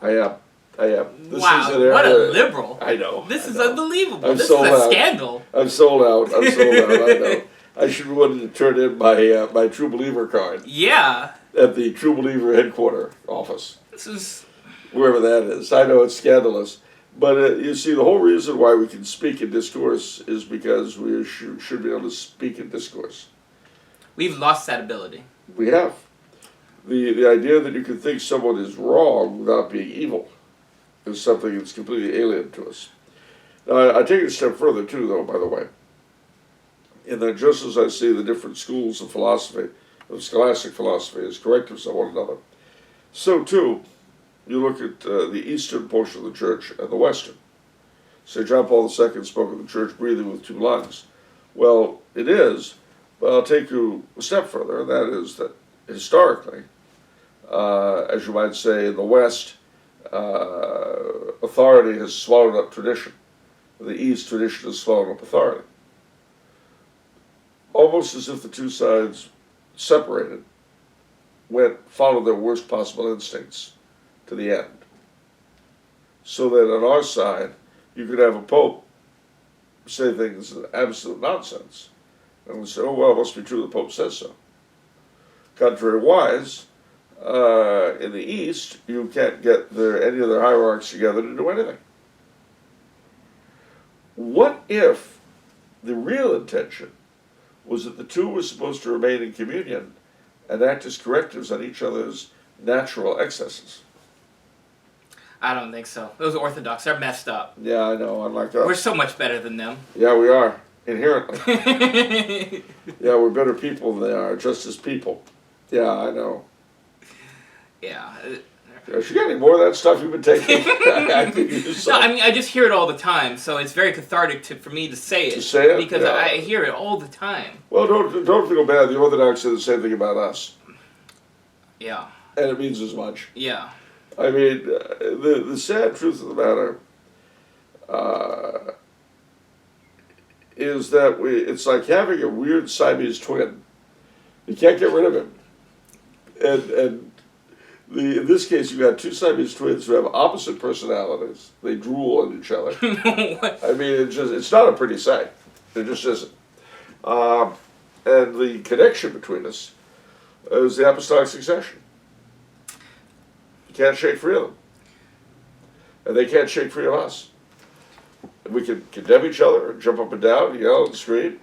I am. This wow, is an what a liberal. I know. This is unbelievable. I'm this sold is a out. scandal. I'm sold out. I know. I should be wanting to turn in my True Believer card. Yeah. At the True Believer headquarter office. This is... Wherever that is. I know it's scandalous. But you see, the whole reason why we can speak in discourse is because we should be able to speak in discourse. We've lost that ability. We have. The idea that you can think someone is wrong without being evil is something that's completely alien to us. Now, I take it a step further, too, though, by the way. In that just as I see the different schools of philosophy, of scholastic philosophy, as correctives of one another, so, too, you look at the eastern portion of the church and the western. St. John Paul II spoke of the church breathing with two lungs. Well, it is, but I'll take you a step further, and that is that historically, as you might say, in the West, authority has swallowed up tradition. In the East, tradition has swallowed up authority. Almost as if the two sides separated, followed their worst possible instincts to the end. So that on our side, you could have a pope say things that are absolute nonsense. And we say, oh, well, it must be true, the pope says so. Contrariwise, in the East, you can't get any of their hierarchs together to do anything. What if the real intention was that the two were supposed to remain in communion and act as correctives on each other's natural excesses? I don't think so. Those Orthodox are messed up. Yeah, I know. Unlike us. We're so much better than them. Yeah, we are. Inherently. Yeah, we're better people than they are, just as people. Yeah, I know. Yeah. If you got any more of that stuff you've been taking, I could use some. No, I mean, I just hear it all the time, so it's very cathartic for me to say it. To say it? Because Yeah. I hear it all the time. Well, don't feel bad. The Orthodox say the same thing about us. Yeah. And it means as much. Yeah. I mean, the sad truth of the matter is that it's like having a weird Siamese twin. You can't get rid of him. And in this case, you've got two Siamese twins who have opposite personalities. They drool on each other. I mean, it's not a pretty sight. It just isn't. And the connection between us is the apostolic succession. You can't shake free of them. And they can't shake free of us. And we can condemn each other and jump up and down, and yell and scream.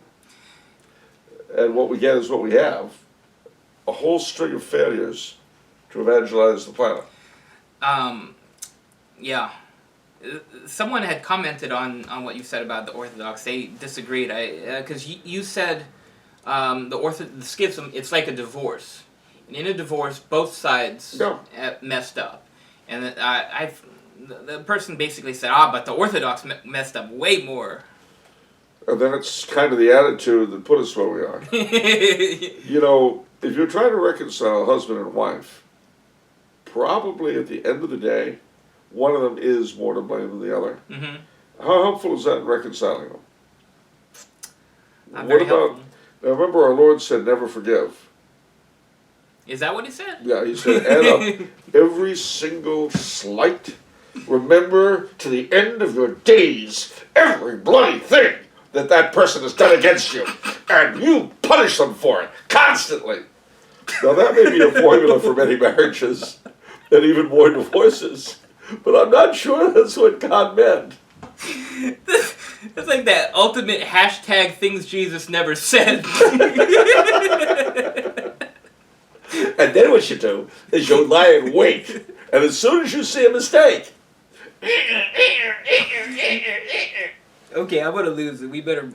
And what we get is what we have. A whole string of failures to evangelize the planet. Yeah. Someone had commented on what you said about the Orthodox. They disagreed. Because you said the schism, it's like a divorce. And in a divorce, both sides messed up. And the person basically said, but the Orthodox messed up way more. And then it's kind of the attitude that put us where we are. You know, if you're trying to reconcile husband and wife, probably at the end of the day, one of them is more to blame than the other. Mm-hmm. How helpful is that in reconciling them? Not very helpful. Now remember our Lord said never forgive. Is that what he said? Yeah, he said, add up every single slight. Remember to the end of your days every bloody thing that person has done against you, and you punish them for it constantly. Now that may be a formula for many marriages and even more divorces, but I'm not sure that's what God meant. It's like that ultimate hashtag things Jesus never said. And then what you do is you lie in wait, and as soon as you see a mistake, okay, I'm gonna lose it. We better.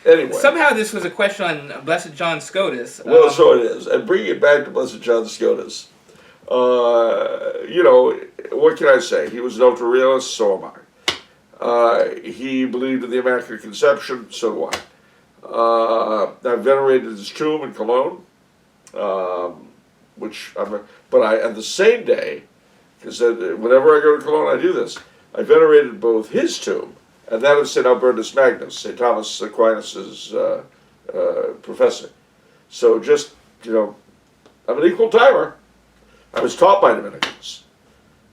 anyway. Somehow this was a question on Blessed John Scotus. Well, so it is. And bringing it back to Blessed John Scotus, you know, what can I say? He was an ultra-realist, so am I. He believed in the Immaculate Conception, so do I. I venerated his tomb in Cologne, but on the same day, because whenever I go to Cologne, I do this. I venerated both his tomb and that of St. Albertus Magnus, St. Thomas Aquinas' professor. So just, you know, I'm an equal timer. I was taught by Dominicans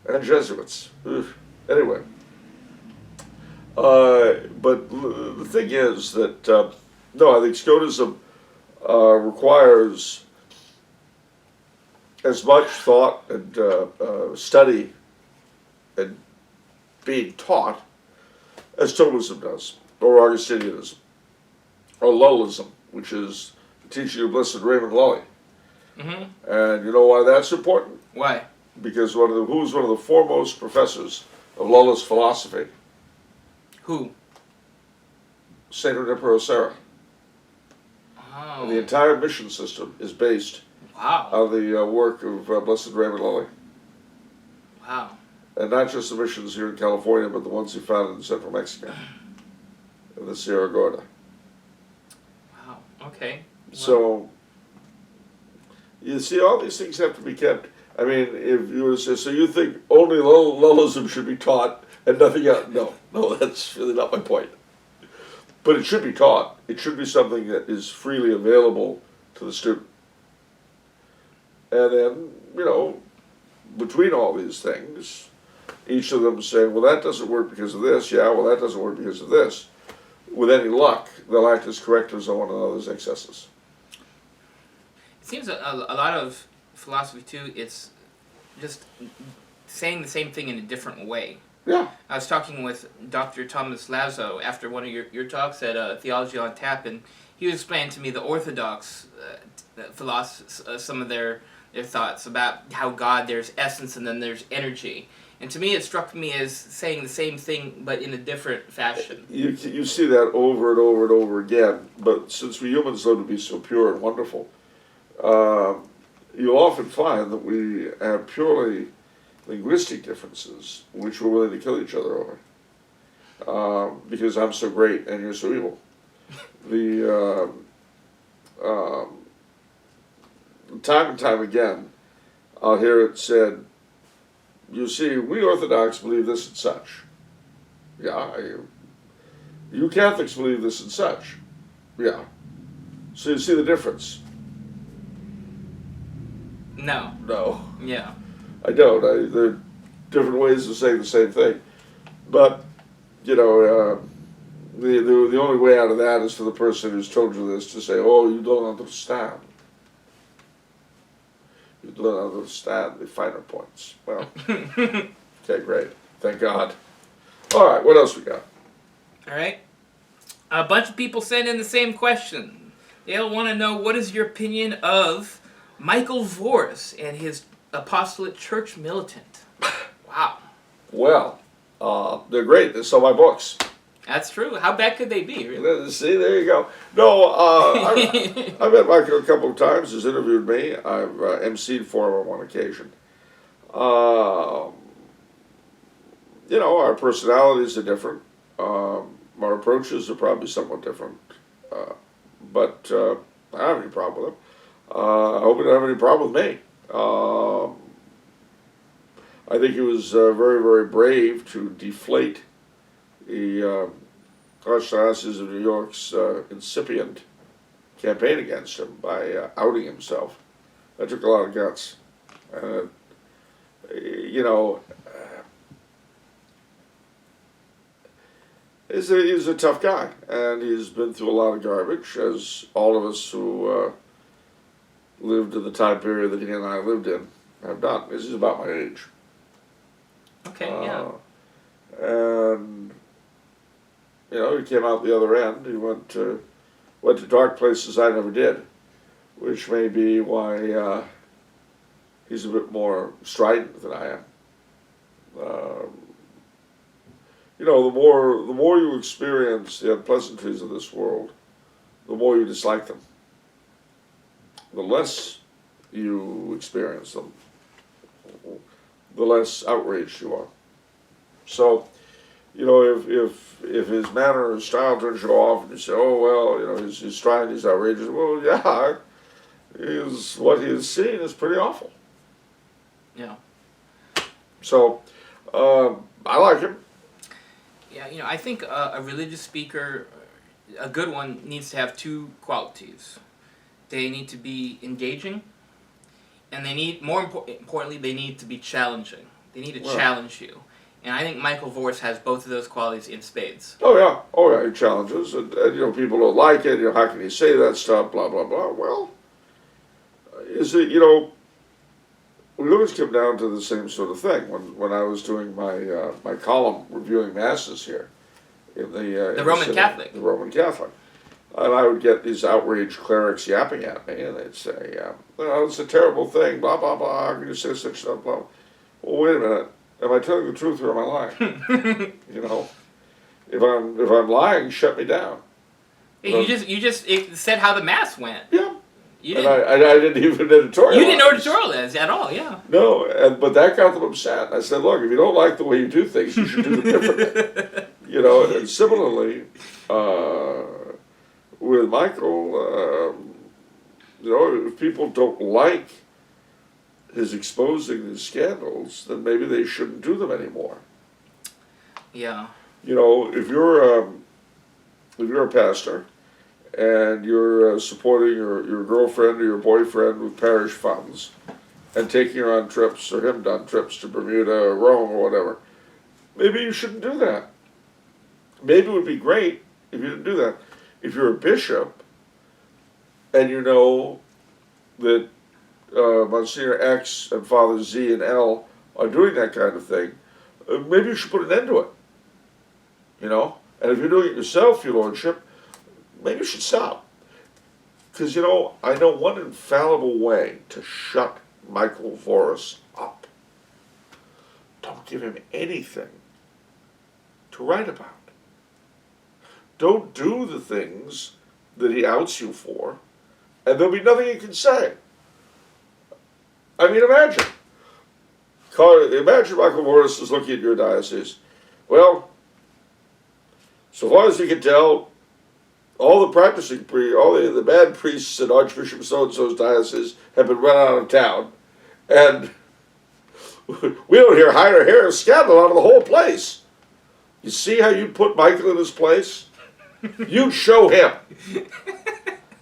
and Jesuits. Oof. Anyway. But the thing is that, no, I think Scotism requires as much thought and study and being taught as Thomism does, or Augustinianism, or Lullism, which is the teaching of Blessed Raymond Lully. Mm-hmm. And you know why that's important? Why? Because who's one of the foremost professors of Lully's philosophy? Who? Saint Junipero Serra. Oh. And the entire mission system is based on the work of Blessed Raymond Lully. Wow. And not just the missions here in California, but the ones he founded in central Mexico, in the Sierra Gorda. Wow, okay. Well. So, you see, all these things have to be kept. I mean, if you were to say, so you think only Lullism should be taught and nothing else? No, that's really not my point. But it should be taught. It should be something that is freely available to the student. And then, you know, between all these things, each of them saying, well, that doesn't work because of this. Yeah, well, that doesn't work because of this. With any luck, they'll act as correctors on one another's excesses. It seems a lot of philosophy, too, it's just saying the same thing in a different way. Yeah. I was talking with Dr. Thomas Lazo after one of your talks at Theology on Tap, and he was explaining to me the Orthodox philosophy, some of their thoughts about how God, there's essence and then there's energy. And to me, it struck me as saying the same thing, but in a different fashion. You see that over and over and over again, but since we humans love to be so pure and wonderful, you'll often find that we have purely linguistic differences, which we're willing to kill each other over. Because I'm so great and you're so evil. Time and time again, I'll hear it said, you see, we Orthodox believe this and such. Yeah, you Catholics believe this and such. Yeah. So you see the difference? No. No. Yeah. I don't. There are different ways of saying the same thing. But, you know, the only way out of that is for the person who's told you this to say, oh, you don't understand. You don't understand the finer points. Well, okay, great. Thank God. All right, what else we got? All right. A bunch of people sent in the same question. They all want to know, what is your opinion of Michael Voris and his apostolate church militant? Wow. Well, they're great. They sell my books. That's true. How bad could they be, really? See, there you go. No, I met Michael a couple of times. He's interviewed me. I've emceed for him on one occasion. You know, our personalities are different. Our approaches are probably somewhat different. But I don't have any problem with him. I hope he doesn't have any problem with me. I think he was very, very brave to deflate the Archdiocese of New York's incipient campaign against him by outing himself That took a lot of guts. You know, he's a tough guy, and he's been through a lot of garbage, as all of us who lived in the time period that he and I lived in have done. This is about my age. Okay, yeah. And, you know, he came out the other end. He went to dark places I never did, which may be why he's a bit more strident than I am. You know, the more you experience the unpleasantries of this world, the more you dislike them. The less you experience them, the less outraged you are. So, you know, if his manner or style turns you off, and you say, oh, well, you know, he's trying, he's outrageous, well, yeah, what he is seeing is pretty awful. Yeah. So, I like him. Yeah, you know, I think a religious speaker, a good one, needs to have two qualities. They need to be engaging, and they need, more importantly, they need to be challenging. They need to challenge you. And I think Michael Voris has both of those qualities in spades. Oh yeah, he challenges, and you know, people don't like it, you know, how can he say that stuff, blah, blah, blah. Well, is it, you know, we always come down to the same sort of thing. When I was doing my column reviewing masses here in the Roman Catholic. The Roman Catholic. And I would get these outraged clerics yapping at me, and they'd say, well, it's a terrible thing, blah, blah, blah, how can you say such stuff, blah. Well, wait a minute, am I telling the truth or am I lying? You know, if I'm lying, shut me down. Hey, you just said how the Mass went. Yeah. You and I didn't even editorialize. You didn't editorialize at all, yeah. No, but that got them upset. I said, look, if you don't like the way you do things, you should do them differently. You know, and similarly, with Michael, you know, if people don't like his exposing these scandals, then maybe they shouldn't do them anymore. Yeah. You know, if you're a pastor and you're supporting your girlfriend or your boyfriend with parish funds and taking her on trips or him on trips to Bermuda or Rome or whatever, maybe you shouldn't do that. Maybe it would be great if you didn't do that. If you're a bishop and you know that Monsignor X and Father Z and L are doing that kind of thing, maybe you should put an end to it. You know? And if you're doing it yourself, your lordship, maybe you should stop. Because, you know, I know one infallible way to shut Michael Voris up. Don't give him anything to write about. Don't do the things that he outs you for, and there'll be nothing he can say. I mean, imagine Michael Voris is looking at your diocese. Well, so far as we can tell, all the practicing priests, all the bad priests in Archbishop so-and-so's diocese have been run out of town, and we don't hear hide or hair of scandal out of the whole place. You see how you put Michael in his place? You show him.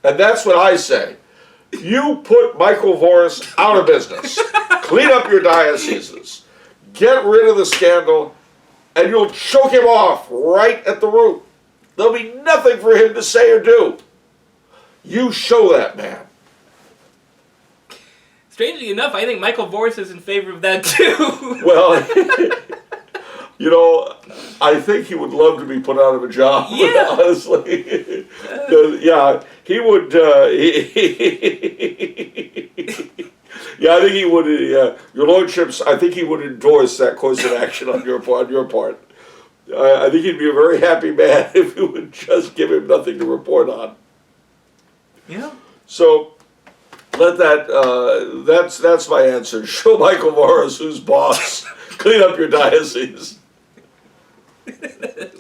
And that's what I say. You put Michael Voris out of business. Clean up your dioceses. Get rid of the scandal, and you'll choke him off right at the root. There'll be nothing for him to say or do. You show that man. Strangely enough, I think Michael Voris is in favor of that too. Well, you know, I think he would love to be put out of a job, yeah. Honestly. Yeah, he would, yeah, I think he would, your lordships, I think he would endorse that course of action on your part. I think he'd be a very happy man if you would just give him nothing to report on. Yeah. So, let that, that's my answer. Show Michael Voris who's boss. Clean up your diocese.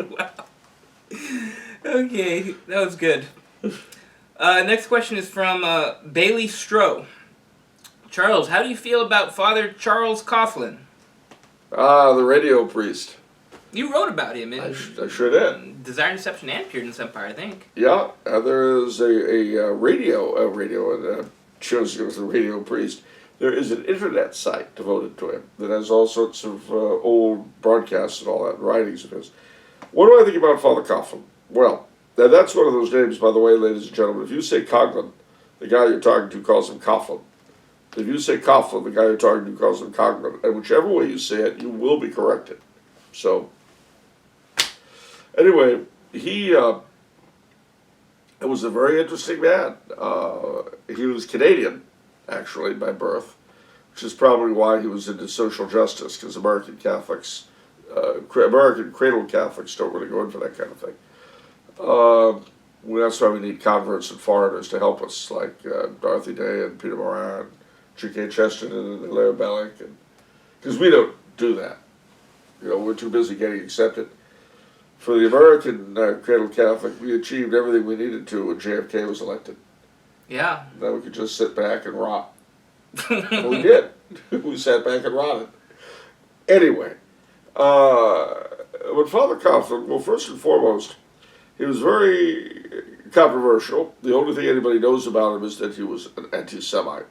Wow. Okay, that was good. Next question is from Bailey Stroh. Charles, how do you feel about Father Charles Coughlin? The radio priest. You wrote about him in I sure did. Desire and Deception and Puritan's Empire, I think. Yeah, there is a chose him as a radio priest. There is an internet site devoted to him that has all sorts of old broadcasts and all that, writings of his. What do I think about Father Coughlin? Well, now that's one of those names, by the way, ladies and gentlemen. If you say Coughlin, the guy you're talking to calls him Coughlin. If you say Coughlin, the guy you're talking to calls him Coughlin. And whichever way you say it, you will be corrected. So, anyway, he was a very interesting man. He was Canadian, actually, by birth, which is probably why he was into social justice, because American Catholics, American cradle Catholics don't really go in for that kind of thing. That's why we need converts and foreigners to help us, like Dorothy Day and Peter Moran, G.K. Chesterton and Larry Bellick, because we don't do that. You know, we're too busy getting accepted. For the American cradle Catholic, we achieved everything we needed to when JFK was elected. Yeah. Now we could just sit back and rot. And we did. We sat back and rotted. Anyway, when Father Coughlin, well, first and foremost, he was very controversial. The only thing anybody knows about him is that he was an anti-Semite,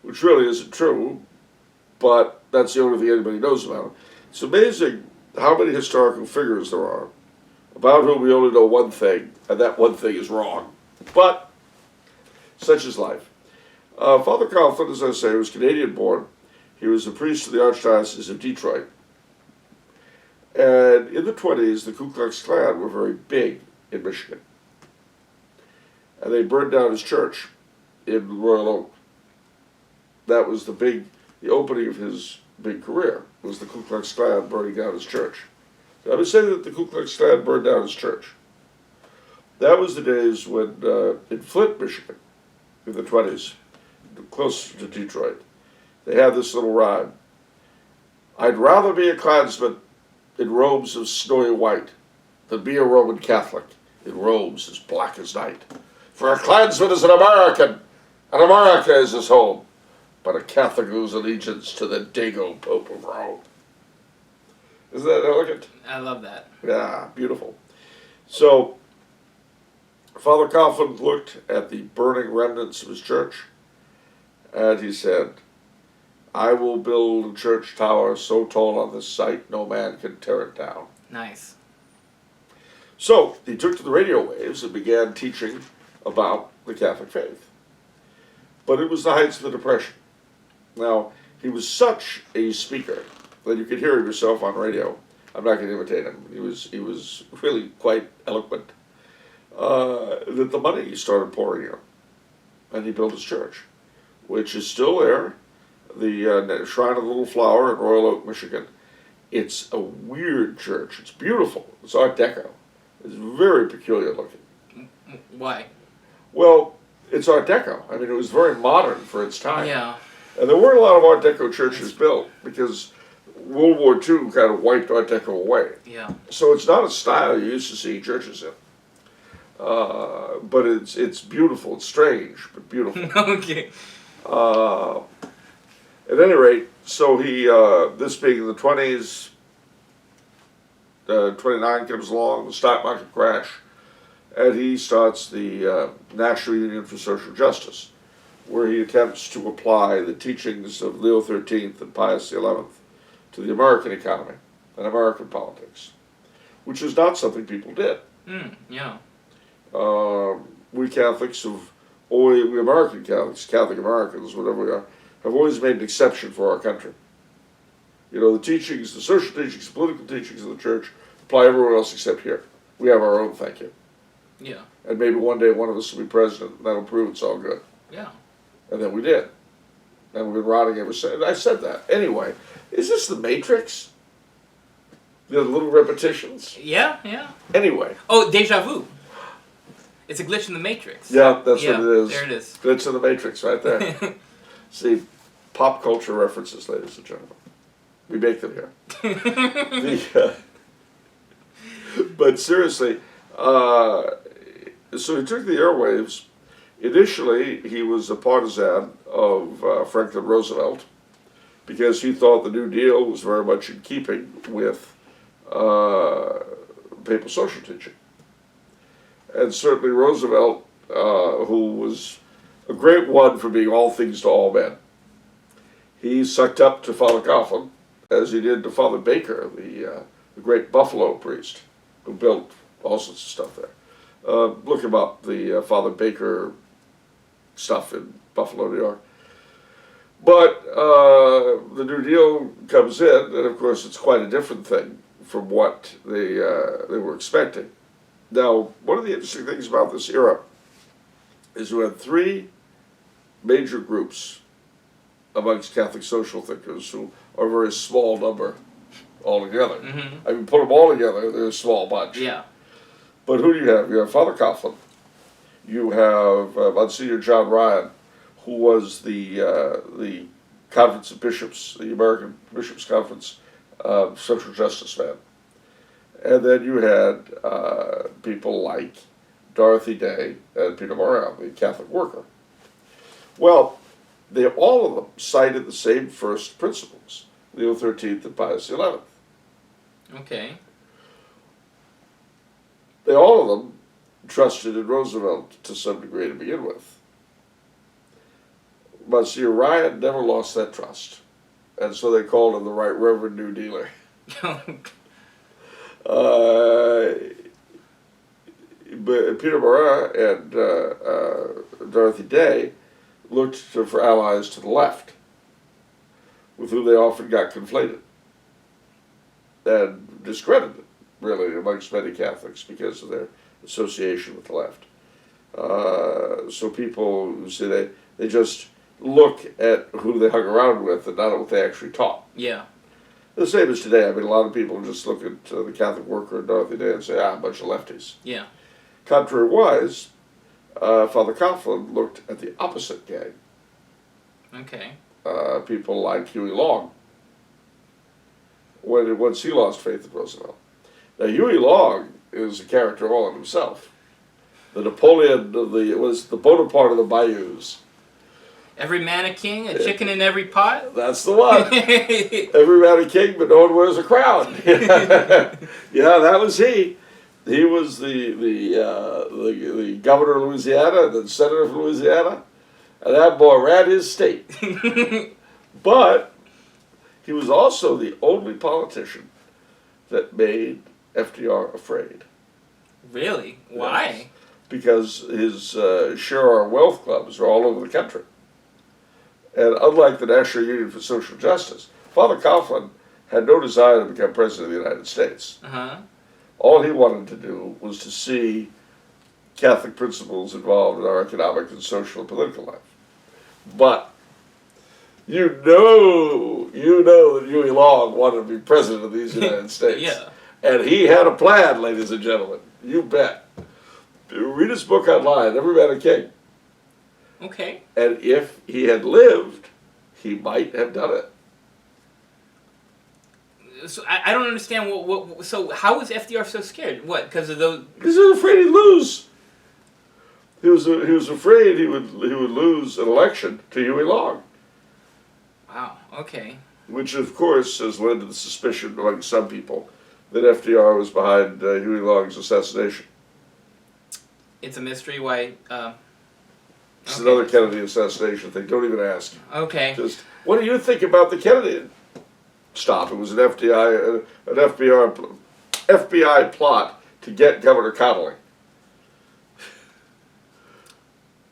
which really isn't true, but that's the only thing anybody knows about him. It's amazing how many historical figures there are about whom we only know one thing, and that one thing is wrong. But such is life. Father Coughlin, as I say, was Canadian-born. He was a priest of the Archdiocese of Detroit. And in the 20s, the Ku Klux Klan were very big in Michigan. And they burned down his church in Royal Oak. That was the opening of his big career, was the Ku Klux Klan burning down his church. So I would say that the Ku Klux Klan burned down his church. That was the days when, in Flint, Michigan, in the 20s, close to Detroit, they had this little rhyme. I'd rather be a Klansman in robes of snowy white than be a Roman Catholic in robes as black as night. For a Klansman is an American, and America is his home, but a Catholic owes allegiance to the Dago Pope of Rome. Isn't that elegant? I love that. Yeah, beautiful. So, Father Coughlin looked at the burning remnants of his church, and he said, I will build a church tower so tall on this site no man can tear it down. Nice. So, he took to the radio waves and began teaching about the Catholic faith. But it was the heights of the Depression. Now, he was such a speaker that you could hear him yourself on radio. I'm not going to imitate him. He was really quite eloquent. That the money started pouring in. And he built his church, which is still there. The Shrine of the Little Flower in Royal Oak, Michigan. It's a weird church. It's beautiful. It's Art Deco. It's very peculiar looking. Why? Well, it's Art Deco. I mean, it was very modern for its time. Yeah. And there weren't a lot of Art Deco churches built because World War II kind of wiped Art Deco away. Yeah. So it's not a style you used to see churches in. But it's beautiful. It's strange, but beautiful. Okay. At any rate, so he, this being in the 20s, 29 comes along, the stock market crash, and he starts the National Union for Social Justice, where he attempts to apply the teachings of Leo XIII and Pius XI to the American economy and American politics, which is not something people did. Yeah. We Catholics we American Catholics, Catholic Americans, whatever we are, have always made an exception for our country. You know, the teachings, the social teachings, the political teachings of the church apply everywhere else except here. We have our own, thank you. Yeah. And maybe one day one of us will be president, and that'll prove it's all good. Yeah. And then we did. And we've been rotting ever since. I said that. Anyway, is this the Matrix? The little repetitions? Yeah, yeah. Anyway. Oh, deja vu. It's a glitch in the Matrix. Yeah, that's what it is. There it is. Glitch in the Matrix right there. See, pop culture references, ladies and gentlemen. We make them here. But seriously, so he took the airwaves. Initially, he was a partisan of Franklin Roosevelt because he thought the New Deal was very much in keeping with papal social teaching. And certainly Roosevelt, who was a great one for being all things to all men. He sucked up to Father Coughlin as he did to Father Baker, the great Buffalo priest, who built all sorts of stuff there. Look him up, the Father Baker stuff in Buffalo, New York. But the New Deal comes in, and of course it's quite a different thing from what they were expecting. Now, one of the interesting things about this era is we had three major groups amongst Catholic social thinkers who are a very small number altogether. Mm-hmm. I mean, put them all together, they're a small bunch. Yeah. But who do you have? You have Father Coughlin. You have Monsignor John Ryan, who was the Conference of Bishops, the American Bishops' Conference, social justice man. And then you had people like Dorothy Day and Peter Moran, the Catholic worker. Well, all of them cited the same first principles, Leo XIII and Pius XI. Okay. All of them trusted in Roosevelt to some degree to begin with. Monsignor Ryan never lost that trust, and so they called him the Right Reverend New Dealer. But Peter Morin and Dorothy Day looked for allies to the left, with whom they often got conflated and discredited, really, amongst many Catholics because of their association with the left. So people who say they just look at who they hung around with and not at what they actually taught. Yeah. The same as today. I mean, a lot of people just look at the Catholic worker and Dorothy Day and say, a bunch of lefties. Yeah. Contrary-wise, Father Coughlin looked at the opposite gang. Okay. People like Huey Long, once he lost faith in Roosevelt. Now, Huey Long is a character all in himself. The Napoleon was the Bonaparte of the bayous. Every man a king, a chicken in every pot? That's the one. Every man a king, but no one wears a crown. Yeah, that was he. He was the governor of Louisiana and then senator of Louisiana. And that boy ran his state. But he was also the only politician that made FDR afraid. Really? Why? Yes. Because his share our wealth clubs are all over the country. And unlike the National Union for Social Justice, Father Coughlin had no desire to become president of the United States. Uh-huh. All he wanted to do was to see Catholic principles involved in our economic and social and political life. But you know that Huey Long wanted to be president of these United States. Yeah. And he had a plan, ladies and gentlemen. You bet. Read his book online, Every Man a King. Okay. And if he had lived, he might have done it. So I don't understand what. So how was FDR so scared? What? Because of those? Because he was afraid he'd lose. He was afraid he would lose an election to Huey Long. Wow. Okay. Which of course has led to the suspicion among some people that FDR was behind Huey Long's assassination. It's a mystery why. It's Okay. another Kennedy assassination thing. Don't even ask. Okay. Just what do you think about the Kennedy stop? It was an FBI plot to get Governor Coughlin,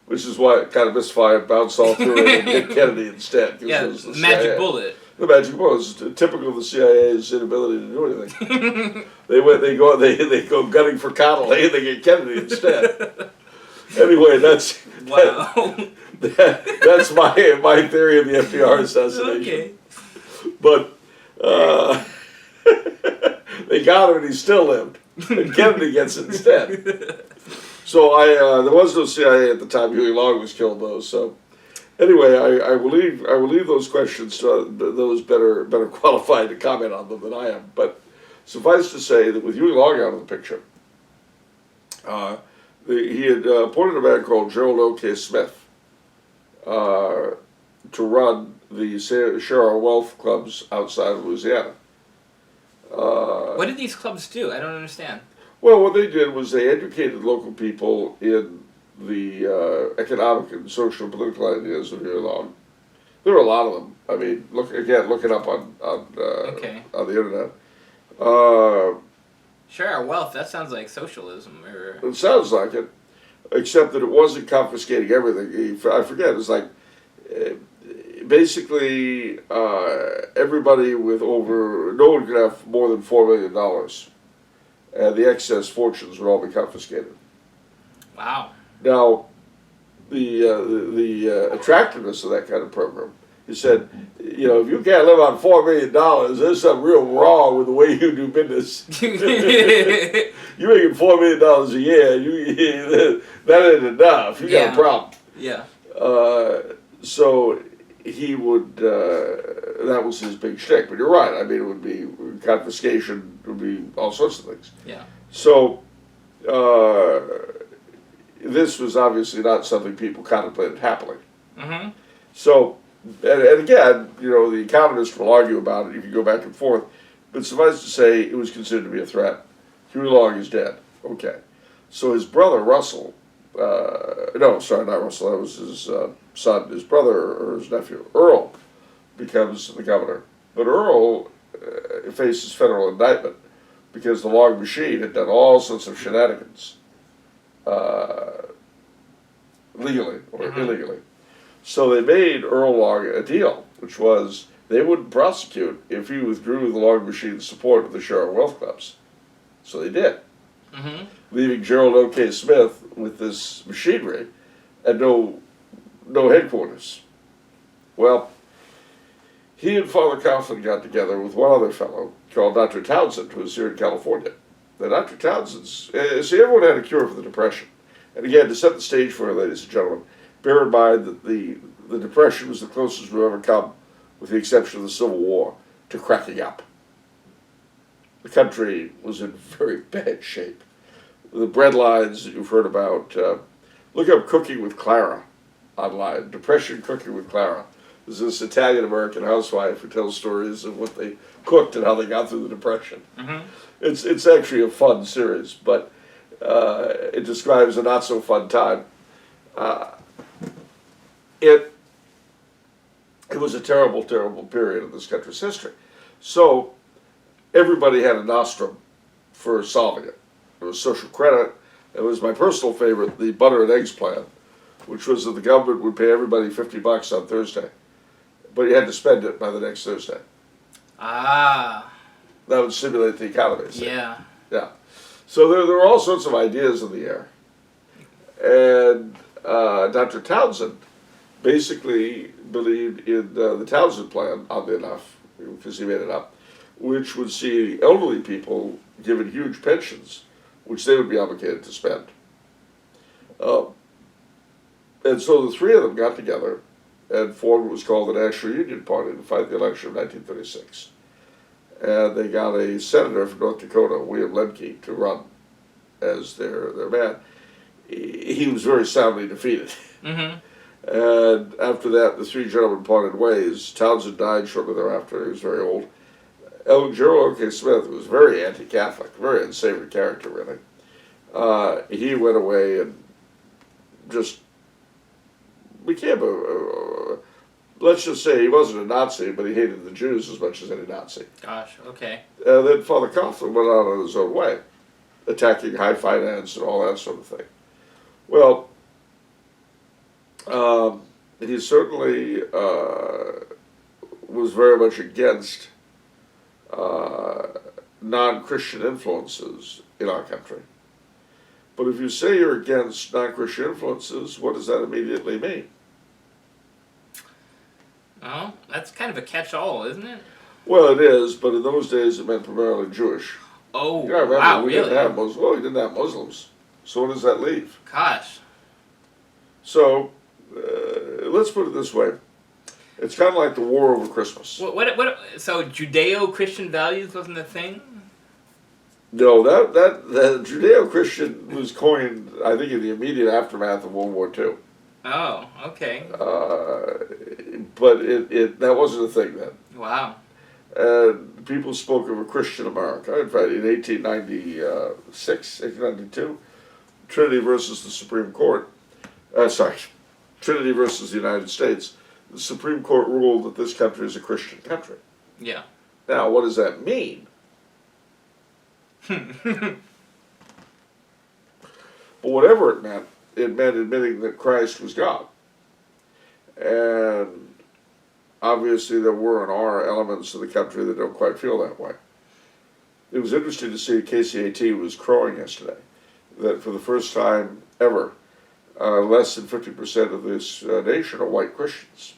which is why it kind of misfired, bounced all through it, and hit Kennedy instead. Yeah. It was the Magic CIA. bullet. The magic bullet is typical of the CIA's inability to do anything. they go gunning for Coughlin, and they get Kennedy instead. Anyway, that's Wow. that's my theory of the FDR assassination. Okay. But they got him and he still lived. And Kennedy gets it instead. So there was no CIA at the time Huey Long was killed, though. So anyway, I will leave those questions to those better qualified to comment on them than I am. But suffice to say that with Huey Long out of the picture, he had appointed a man called Gerald O.K. Smith to run the Share Our Wealth clubs outside of Louisiana. What did these clubs do? I don't understand. Well, what they did was they educated local people in the economic and social and political ideas of Huey Long. There were a lot of them. I mean, look it up on the internet. Share our wealth. That sounds like socialism, or it sounds like it, except that it wasn't confiscating everything. I forget. It's like basically everybody with no one could have more than $4 million, and the excess fortunes would all be confiscated. Wow. Now, the attractiveness of that kind of program, he said, you know, if you can't live on $4 million, there's something real wrong with the way you do business. You're making $4 million a year, that ain't enough. You got a problem. Yeah. So he would, that was his big shtick. But you're right. I mean, it would be confiscation, it would be all sorts of things. Yeah. So, this was obviously not something people contemplated happily. Mm-hmm. So, and again, you know, the economists will argue about it. You can go back and forth. But suffice to say, it was considered to be a threat. Huey Long is dead. Okay. So his brother, Russell, no, sorry, not Russell, that was his son, his brother, or his nephew, Earl, becomes the governor. But Earl faces federal indictment because the Long machine had done all sorts of shenanigans. Legally or illegally. So they made Earl Long a deal, which was they wouldn't prosecute if he withdrew the Long machine's support of the share of wealth clubs. So they did, leaving Gerald O.K. Smith with this machinery and no headquarters. Well, he and Father Coughlin got together with one other fellow called Dr. Townsend, who was here in California. Now, Dr. Townsend's, see, everyone had a cure for the Depression. And again, to set the stage for you, ladies and gentlemen, bear in mind that the Depression was the closest we've ever come, with the exception of the Civil War, to cracking up. The country was in very bad shape. The bread lines that you've heard about, look up Cooking with Clara online, Depression Cooking with Clara. There's this Italian-American housewife who tells stories of what they cooked and how they got through the Depression. It's actually a fun series, but it describes a not-so-fun time. It was a terrible, terrible period in this country's history. So everybody had a nostrum for solving it. There was social credit. It was my personal favorite, the butter and eggs plan, which was that the government would pay everybody $50 on Thursday, but you had to spend it by the next Thursday. Ah. That would stimulate the economy. Yeah. Yeah. So there were all sorts of ideas in the air. And Dr. Townsend basically believed in the Townsend plan, oddly enough, because he made it up, which would see elderly people given huge pensions, which they would be obligated to spend. And so the three of them got together and formed what was called the National Union Party to fight the election of 1936. And they got a senator from North Dakota, William Lemke, to run as their man. He was very soundly defeated. And after that, the three gentlemen parted ways. Townsend died shortly thereafter. He was very old. Gerald O.K. Smith was very anti-Catholic, very unsavory character, really. He went away and just became let's just say he wasn't a Nazi, but he hated the Jews as much as any Nazi. Gosh, okay. And then Father Coughlin went on his own way, attacking high finance and all that sort of thing. Well, he certainly was very much against non-Christian influences in our country. But if you say you're against non-Christian influences, what does that immediately mean? Oh, that's kind of a catch-all, isn't it? Well, it is, but in those days it meant primarily Jewish. Oh, yeah, remember, wow, we really? we didn't have Muslims. So what does that leave? Gosh. So, let's put it this way. It's kind of like the war over Christmas. So Judeo-Christian values wasn't a thing? No, that Judeo-Christian was coined, I think, in the immediate aftermath of World War II. Oh, okay. But that wasn't a thing then. Wow. And people spoke of a Christian America. In fact, in 1892, Trinity versus the Supreme Court, Trinity versus the United States, the Supreme Court ruled that this country is a Christian country. Yeah. Now, what does that mean? But whatever it meant admitting that Christ was God. And obviously there were and are elements of the country that don't quite feel that way. It was interesting to see KCAT was crowing yesterday that for the first time ever, less than 50% of this nation are white Christians.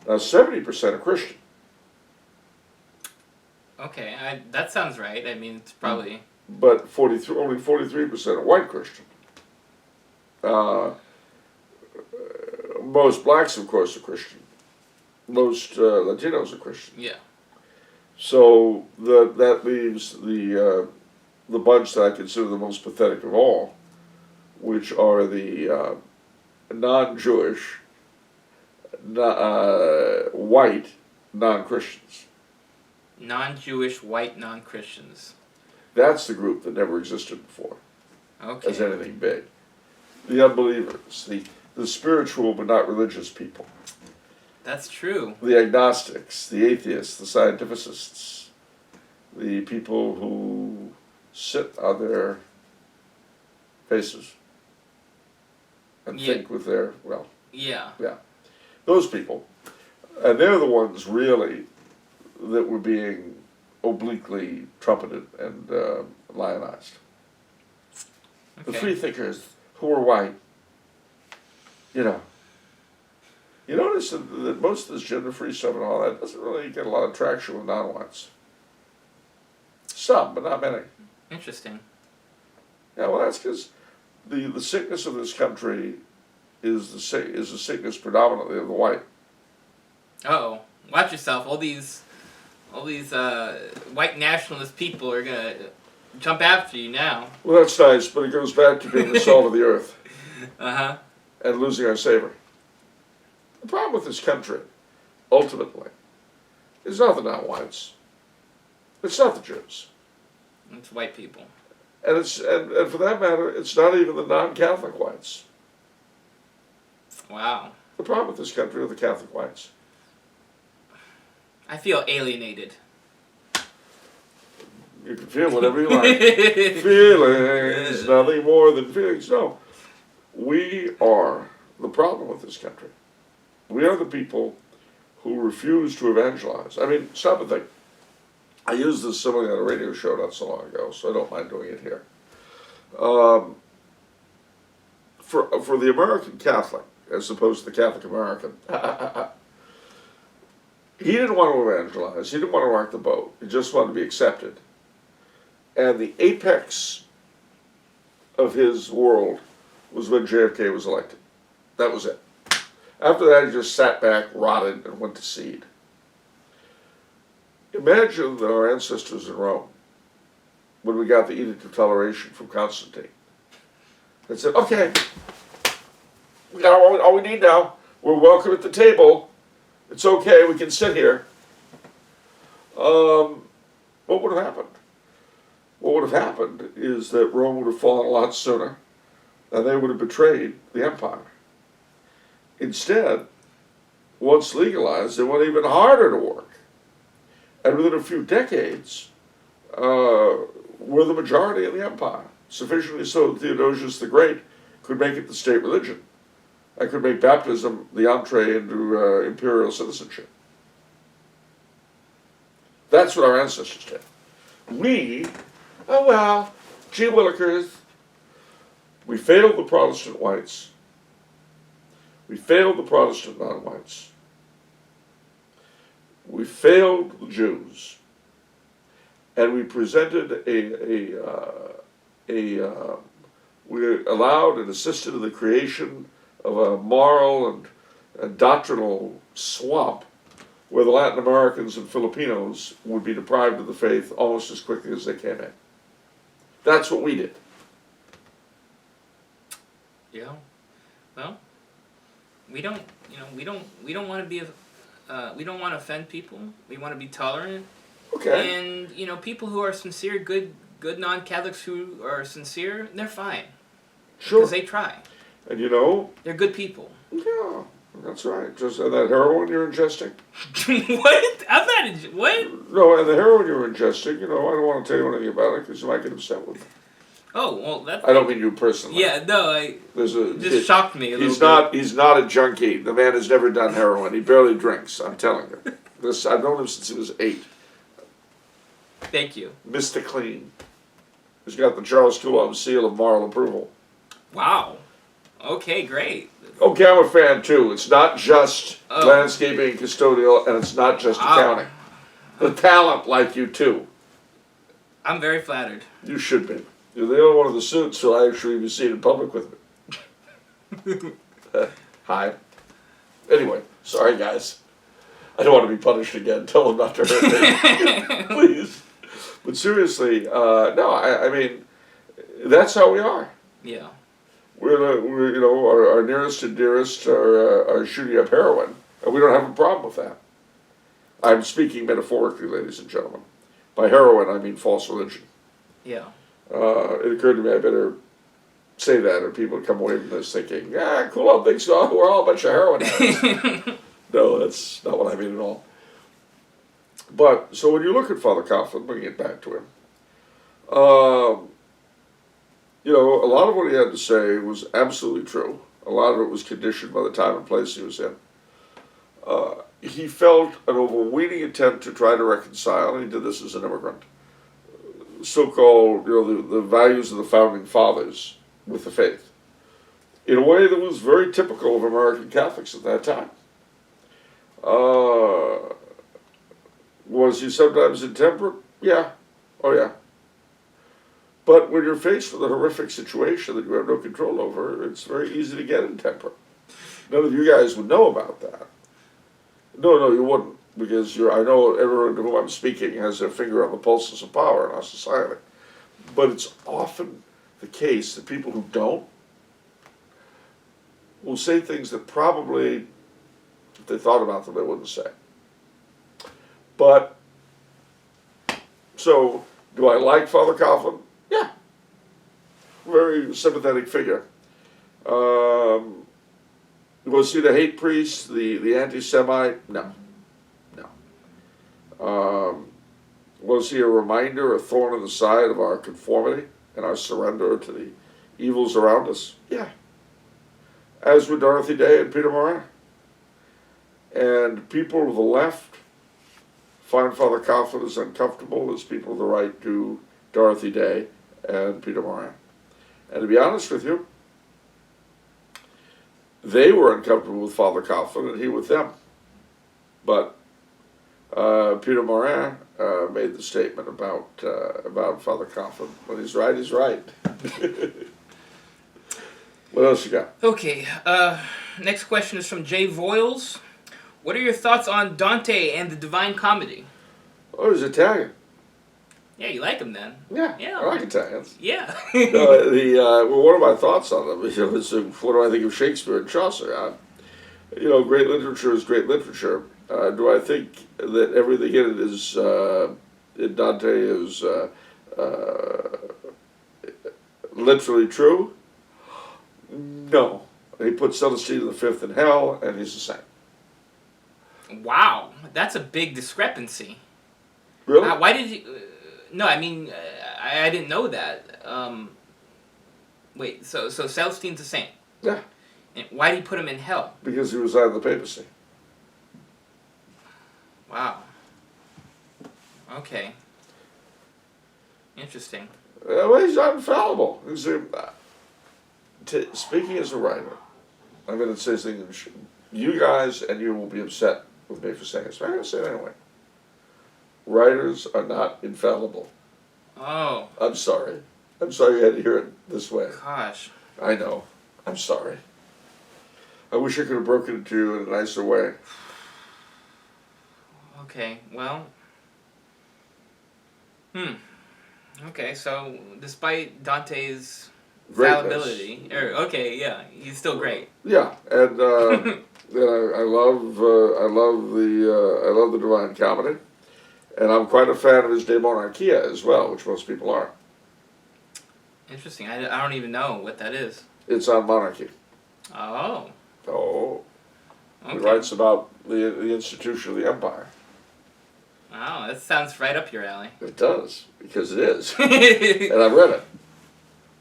Now 70% are Christian. Okay, that sounds right. I mean, it's probably... But only 43% are white Christian. Most blacks, of course, are Christian. Most Latinos are Christian. Yeah. So that leaves the bunch that I consider the most pathetic of all, which are the non-Jewish, white non-Christians. Non-Jewish, white non-Christians. That's the group that never existed before, Okay. as anything big. The unbelievers, the spiritual but not religious people. That's true. The agnostics, the atheists, the scientificists, the people who sit on their faces and think with their, Yeah. those people. And they're the ones really that were being obliquely trumpeted and lionized. Okay. The free thinkers who are white, You notice that most of this gender-free stuff and all that doesn't really get a lot of traction with non-whites. Some, but not many. Interesting. Yeah, well, that's because the sickness of this country is the sickness predominantly of the white. Uh-oh. Watch yourself. All these white nationalist people are gonna jump after you now. Well, that's nice, but it goes back to being the salt of the earth. Uh-huh. And losing our savor. The problem with this country, ultimately, is not the non-whites. It's not the Jews. It's white people. And and for that matter, it's not even the non-Catholic whites. Wow. The problem with this country are the Catholic whites. I feel alienated. You can feel whatever you like. Feelings, nothing more than feelings. No. We are the problem with this country. We are the people who refuse to evangelize. I mean, stop and think. I used this simile on a radio show not so long ago, so I don't mind doing it here. For the American Catholic, as opposed to the Catholic American, he didn't want to evangelize. He didn't want to rock the boat. He just wanted to be accepted. And the apex of his world was when JFK was elected. That was it. After that, he just sat back, rotted, and went to seed. Imagine that our ancestors in Rome, when we got the Edict of Toleration from Constantine, they said, okay, we got all we need now. We're welcome at the table. It's okay, we can sit here. What would have happened? What would have happened is that Rome would have fallen a lot sooner, and they would have betrayed the empire. Instead, once legalized, they went even harder to work. And within a few decades, were the majority of the empire. Sufficiently so that Theodosius the Great could make it the state religion and could make baptism the entree into imperial citizenship. That's what our ancestors did. We, gee willikers, we failed the Protestant whites. We failed the Protestant non-whites. We failed the Jews. And we presented we allowed and assisted in the creation of a moral and doctrinal swamp where the Latin Americans and Filipinos would be deprived of the faith almost as quickly as they came in. That's what we did. Yeah. Well, we don't want to be we don't want to offend people. We want to be tolerant. Okay. And people who are sincere, good non-Catholics who are sincere, they're fine. Sure. Because they try. And you know... They're good people. Yeah, that's right. Just and that heroin you're ingesting. What? I'm not. What? No, and the heroin you're ingesting. You know, I don't want to tell you anything about it because you might get upset with me. Oh well, that's. I don't mean you personally. Yeah, no, just shocked me a little bit. He's not a junkie. The man has never done heroin. He barely drinks. I'm telling you. I've known him since he was 8. Thank you. Mr. Clean. He's got the Charles Coulombe seal of moral approval. Wow. Okay, great. Okay, I'm a fan too. It's not just landscaping and custodial, and it's not just accounting. The talent, like you too. I'm very flattered. You should be. You're the only one of the suits who'll actually be seen in public with me. Hi. Anyway, sorry guys. I don't want to be punished again. Tell them not to hurt me. Please. But seriously, no, I mean, that's how we are. Yeah. We're you know, our nearest and dearest are shooting up heroin, and we don't have a problem with that. I'm speaking metaphorically, ladies and gentlemen. By heroin, I mean false religion. Yeah. It occurred to me I better say that, or people would come away from this thinking, yeah, Coulombe thinks we're all a bunch of heroin addicts. No, that's not what I mean at all. But, so when you look at Father Coughlin, bringing it back to him, you know, a lot of what he had to say was absolutely true. A lot of it was conditioned by the time and place he was in. He felt an overweening attempt to try to reconcile, and he did this as an immigrant, so-called, you know, the values of the founding fathers with the faith, in a way that was very typical of American Catholics at that time. Was he sometimes intemperate? Yeah. Oh, yeah. But when you're faced with a horrific situation that you have no control over, it's very easy to get intemperate. None of you guys would know about that. No, you wouldn't, because I know everyone to whom I'm speaking has their finger on the pulses of power in our society. But it's often the case that people who don't will say things that probably, if they thought about them, they wouldn't say. But, so, do I like Father Coughlin? Yeah. Very sympathetic figure. Was he the hate priest, the anti-Semite? No. Was he a reminder, a thorn in the side of our conformity and our surrender to the evils around us? Yeah. As were Dorothy Day and Peter Moran. And people of the left find Father Coughlin as uncomfortable as people of the right do Dorothy Day and Peter Moran. And to be honest with you, they were uncomfortable with Father Coughlin and he with them. But Peter Moran made the statement about Father Coughlin. When he's right, he's right. What else you got? Okay, next question is from Jay Voiles. What are your thoughts on Dante and the Divine Comedy? Oh, he's Italian. Yeah, you like him then? Yeah, yeah. I like Italians. Yeah. Well, what are my thoughts on them? You know, what do I think of Shakespeare and Chaucer? You know, great literature is great literature. Do I think that everything in it is, in Dante is literally true? No. He put Celestine V in hell, and he's a saint. Wow, that's a big discrepancy. Really? Why did you... no, I mean, I didn't know that. Wait, so Celestine's a saint? Yeah. And why did he put him in hell? Because he was out of the papacy. Wow. Okay. Interesting. Well, he's not infallible. Speaking as a writer, I'm going to say things. You guys and you will be upset with me for saying this, but I'm going to say it anyway. Writers are not infallible. Oh. I'm sorry. I'm sorry you had to hear it this way. Gosh. I know. I'm sorry. I wish I could have broken it to you in a nicer way. Okay, well. Okay, so despite Dante's fallibility, okay, yeah, he's still great. Yeah, and I love the Divine Comedy, and I'm quite a fan of his De Monarchia as well, which most people are. Interesting. I don't even know what that is. It's on monarchy. Oh. Oh. Okay. He writes about the institution of the empire. Wow, that sounds right up your alley. It does, because it is. And I've read it.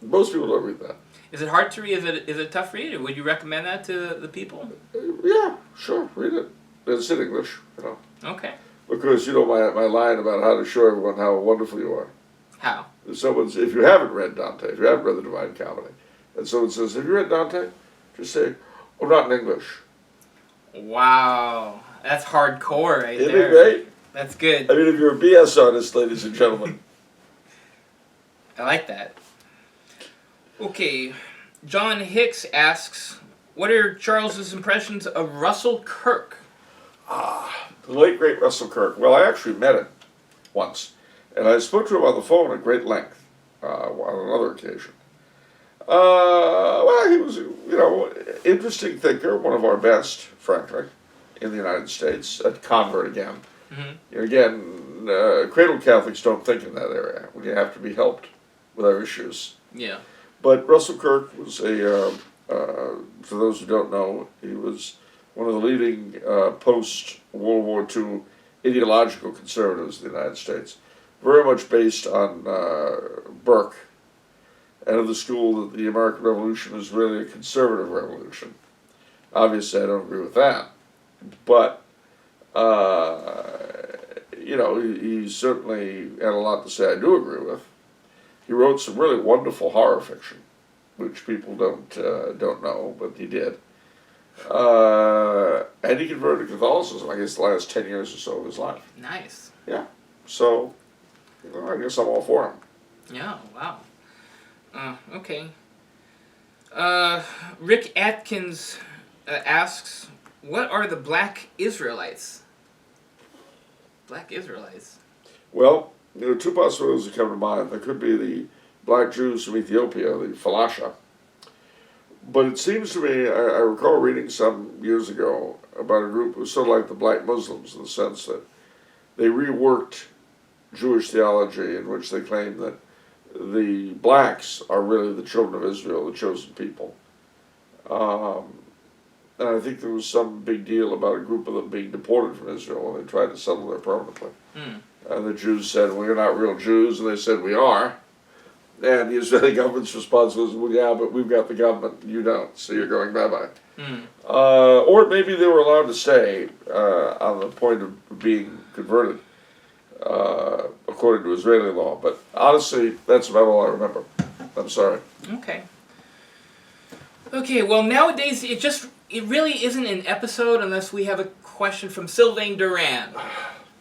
Most people don't read that. Is it hard to read? Is it a tough read? Or would you recommend that to the people? Yeah, sure, read it. It's in English, you know. Okay. Because, you know, my line about how to show everyone how wonderful you are. How? If you haven't read Dante, if you haven't read the Divine Comedy, and someone says, have you read Dante? Just say, oh, not in English. Wow. That's hardcore right Isn't there. it great? That's good. I mean, if you're a BS artist, ladies and gentlemen. I like that. Okay. John Hicks asks, what are Charles's impressions of Russel Kirk? The late, great Russel Kirk. Well, I actually met him once, and I spoke to him on the phone at great length on another occasion. Well, he was, you know, interesting thinker, one of our best, frankly, in the United States, a convert again. Mm-hmm. Again, cradle Catholics don't think in that area when you have to be helped with our issues. Yeah. But Russel Kirk was for those who don't know, he was one of the leading post-World War II ideological conservatives in the United States, very much based on Burke, and of the school that the American Revolution is really a conservative revolution. Obviously, I don't agree with that, but you know, he certainly had a lot to say I do agree with. He wrote some really wonderful horror fiction, which people don't know, but he did. And he converted to Catholicism, I guess, the last 10 years or so of his life. Nice. Yeah. So, you know, I guess I'm all for him. Yeah, wow. Okay. Rick Atkins asks, what are the Black Israelites? Black Israelites. Well, there are two possibilities that come to mind. There could be the black Jews from Ethiopia, the Falasha. But it seems to me, I recall reading some years ago about a group who was sort of like the black Muslims in the sense that they reworked Jewish theology in which they claimed that the blacks are really the children of Israel, the chosen people. And I think there was some big deal about a group of them being deported from Israel when they tried to settle there permanently. And the Jews said, well, you're not real Jews, and they said, we are. And the Israeli government's response was, well, yeah, but we've got the government, you don't, so you're going bye-bye. Or maybe they were allowed to stay on the point of being converted, according to Israeli law. But honestly, that's about all I remember. I'm sorry. Okay. Okay, well, nowadays, it really isn't an episode unless we have a question from Sylvain Durand.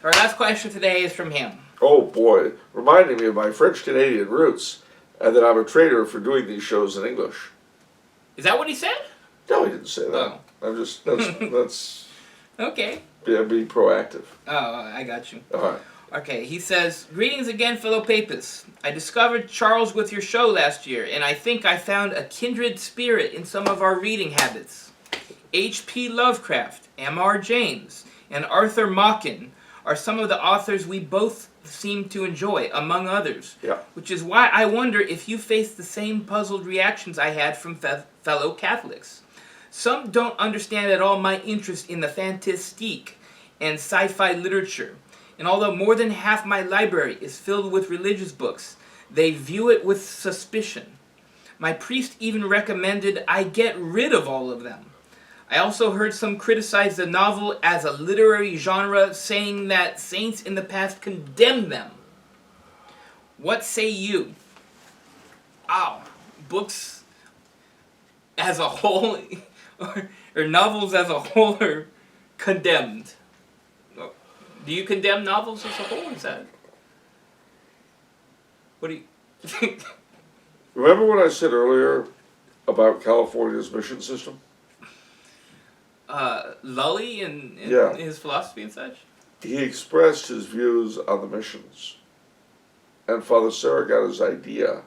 Our last question today is from him. Oh, boy. Reminding me of my French-Canadian roots, and that I'm a traitor for doing these shows in English. Is that what he said? No, he didn't say that. Oh. I'm just, that's Okay. being proactive. Oh, I got you. All right. Okay, he says, greetings again, fellow papists. I discovered Charles with your show last year, and I think I found a kindred spirit in some of our reading habits. H.P. Lovecraft, M.R. James, and Arthur Machen are some of the authors we both seem to enjoy, among others. Yeah. Which is why I wonder if you face the same puzzled reactions I had from fellow Catholics. Some don't understand at all my interest in the fantastique and sci-fi literature, and although more than half my library is filled with religious books, they view it with suspicion. My priest even recommended I get rid of all of them. I also heard some criticize the novel as a literary genre, saying that saints in the past condemned them. What say you? Books as a whole, or novels as a whole are condemned. Do you condemn novels as a whole? Is that? What do you... Remember what I said earlier about California's mission system? Lully and Yeah. his philosophy and such? He expressed his views on the missions. And Father Serra got his idea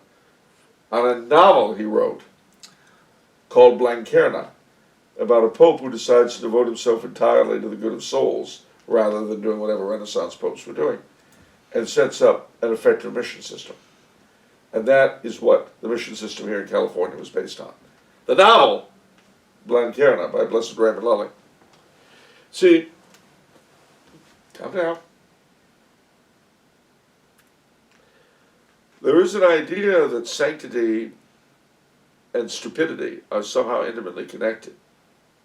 on a novel he wrote called Blanquerna, about a pope who decides to devote himself entirely to the good of souls rather than doing whatever Renaissance popes were doing, and sets up an effective mission system. And that is what the mission system here in California was based on. The novel Blanquerna by Blessed Raymond Lully. See, calm down. There is an idea that sanctity and stupidity are somehow intimately connected,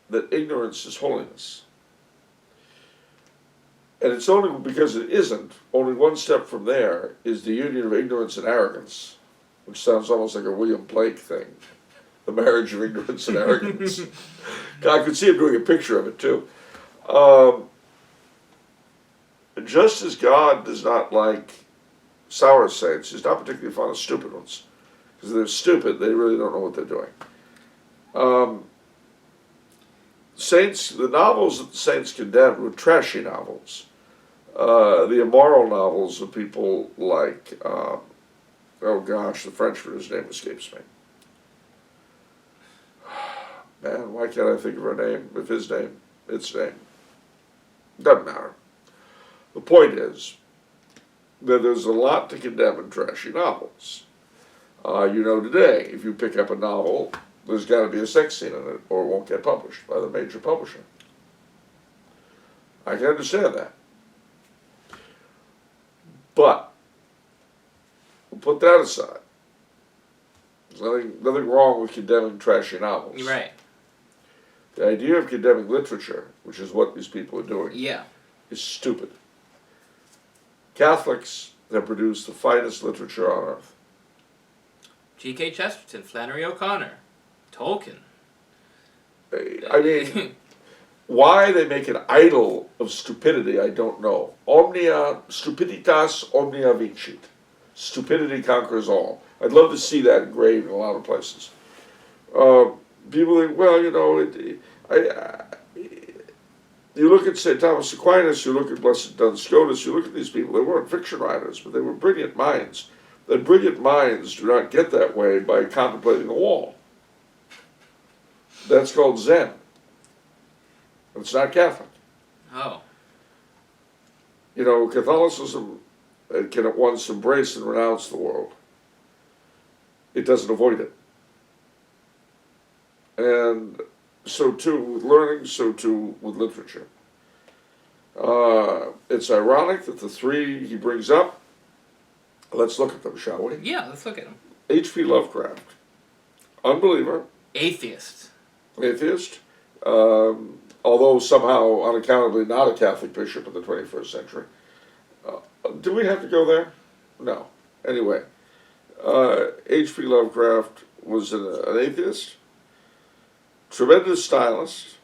that ignorance is holiness. And it's only because it isn't, only one step from there is the union of ignorance and arrogance, which sounds almost like a William Blake thing, the marriage of ignorance and arrogance. I could see him doing a picture of it too. Just as God does not like sour saints, he's not particularly fond of stupid ones. Because if they're stupid, they really don't know what they're doing. Saints, the novels that the saints condemned were trashy novels. The immoral novels of people like, oh gosh, the French for his name escapes me. Man, why can't I think of her name, if his name, its name? Doesn't matter. The point is that there's a lot to condemn in trashy novels. You know today, if you pick up a novel, there's got to be a sex scene in it, or it won't get published by the major publisher. I can understand that. But, we'll put that aside. There's nothing wrong with condemning trashy novels. Right. The idea of condemning literature, which is what these people are doing, is stupid. Catholics have produced the finest literature on earth. G.K. Chesterton, Flannery O'Connor, Tolkien. I mean, why they make an idol of stupidity, I don't know. Omnia, Stupiditas, Omnia Vincit. Stupidity conquers all. I'd love to see that engraved in a lot of places. People think, well, you know, you look at St. Thomas Aquinas, you look at Blessed Duns Scotus, you look at these people, they weren't fiction writers, but they were brilliant minds. And brilliant minds do not get that way by contemplating the wall. That's called Zen. It's not Catholic. Oh. You know, Catholicism can at once embrace and renounce the world. It doesn't avoid it. And so too with learning, so too with literature. It's ironic that the three he brings up, let's look at them, shall we? Yeah, let's look at them. H.P. Lovecraft, unbeliever. Atheist. Atheist, although somehow unaccountably not a Catholic bishop in the 21st century. Do we have to go there? No. Anyway, H.P. Lovecraft was an atheist, tremendous stylist.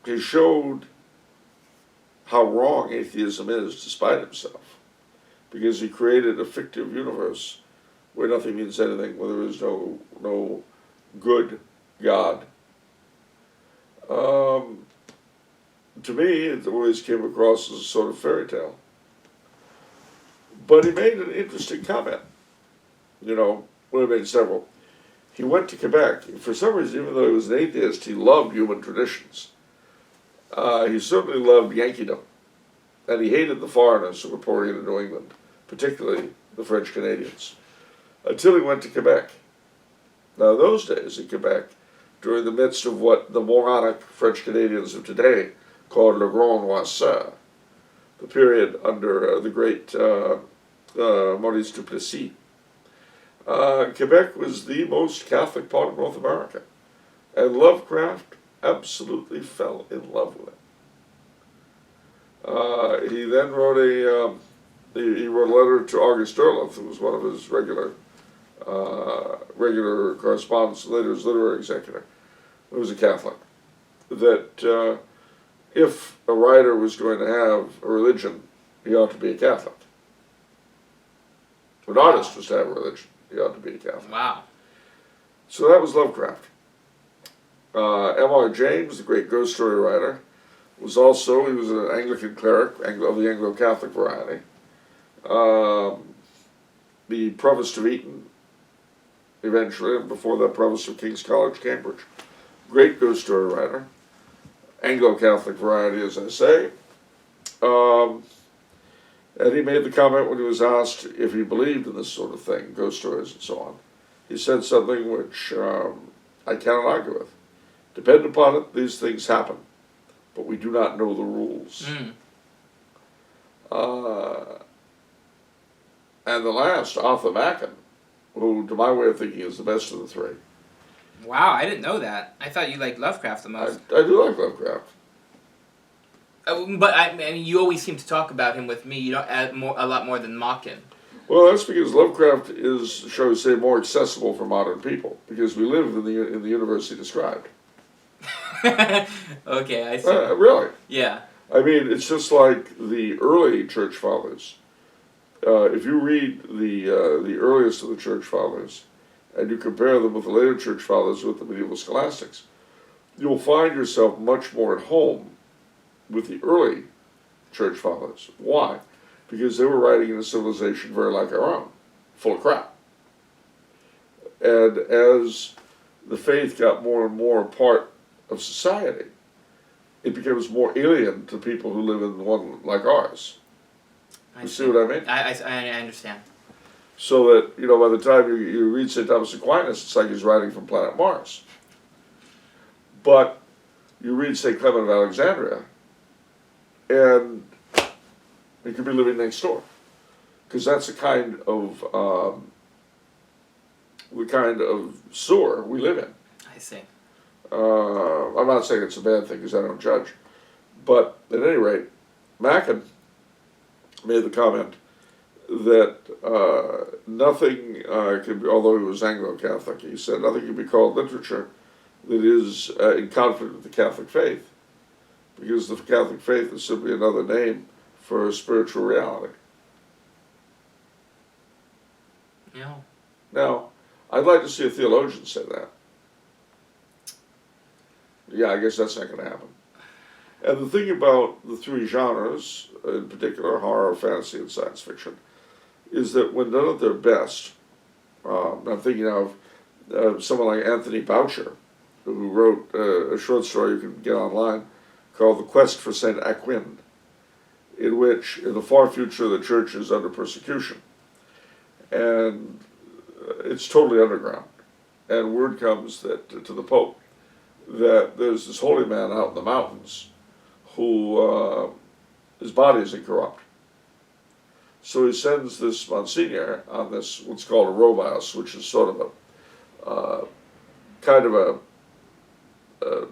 He showed how wrong atheism is despite himself, because he created a fictive universe where nothing means anything, where there is no good God. To me, it always came across as a sort of fairy tale. But he made an interesting comment. You know, well, he made several. He went to Quebec. For some reason, even though he was an atheist, he loved human traditions. He certainly loved Yankeedom. And he hated the foreigners who were pouring into New England, particularly the French Canadians, until he went to Quebec. Now, those days in Quebec, during the midst of what the moronic French Canadians of today called Le Grand Noirceur, the period under the great Maurice Duplessis, Quebec was the most Catholic part of North America. And Lovecraft absolutely fell in love with it. He then wrote he wrote a letter to August Derleth, who was one of his regular correspondents, later his literary executor, who was a Catholic, that if a writer was going to have a religion, he ought to be a Catholic. If an artist was to have a religion, he ought to be a Catholic. Wow. So that was Lovecraft. M.R. James, the great ghost story writer, he was an Anglican cleric of the Anglo-Catholic variety. The Provost of Eton, eventually, and before that, Provost of King's College, Cambridge. Great ghost story writer. Anglo-Catholic variety, as I say. And he made the comment when he was asked if he believed in this sort of thing, ghost stories and so on. He said something which I cannot argue with. Depend upon it, these things happen, but we do not know the rules. And the last, Arthur Machen, who, to my way of thinking, is the best of the three. Wow, I didn't know that. I thought you liked Lovecraft the most. I do like Lovecraft. But I mean, you always seem to talk about him with me. You don't add a lot more than Machen. Well, that's because Lovecraft is, shall we say, more accessible for modern people, because we live in the universe he described. Okay, I see. Really? Yeah. I mean, it's just like the early church fathers. If you read the earliest of the church fathers, and you compare them with the later church fathers with the medieval scholastics, you'll find yourself much more at home with the early church fathers. Why? Because they were writing in a civilization very like our own, full of crap. And as the faith got more and more a part of society, it becomes more alien to people who live in one like ours. You see what I mean? I understand. So that, you know, by the time you read St. Thomas Aquinas, it's like he's writing from planet Mars. But you read St. Clement of Alexandria, and he could be living next door. Because that's the kind of sewer we live in. I see. I'm not saying it's a bad thing, because I don't judge. But at any rate, Machen made the comment that nothing can be, although he was Anglo-Catholic, he said nothing can be called literature that is in conflict with the Catholic faith, because the Catholic faith is simply another name for a spiritual reality. Yeah. Now, I'd like to see a theologian say that. Yeah, I guess that's not going to happen. And the thing about the three genres, in particular horror, fantasy, and science fiction, is that when done at their best, I'm thinking of someone like Anthony Boucher, who wrote a short story you can get online called The Quest for St. Aquin, in which, in the far future, the church is under persecution. And it's totally underground. And word comes that to the Pope that there's this holy man out in the mountains who his body is incorrupt. So he sends this Monsignor on this, what's called a robos, which is sort of a kind of a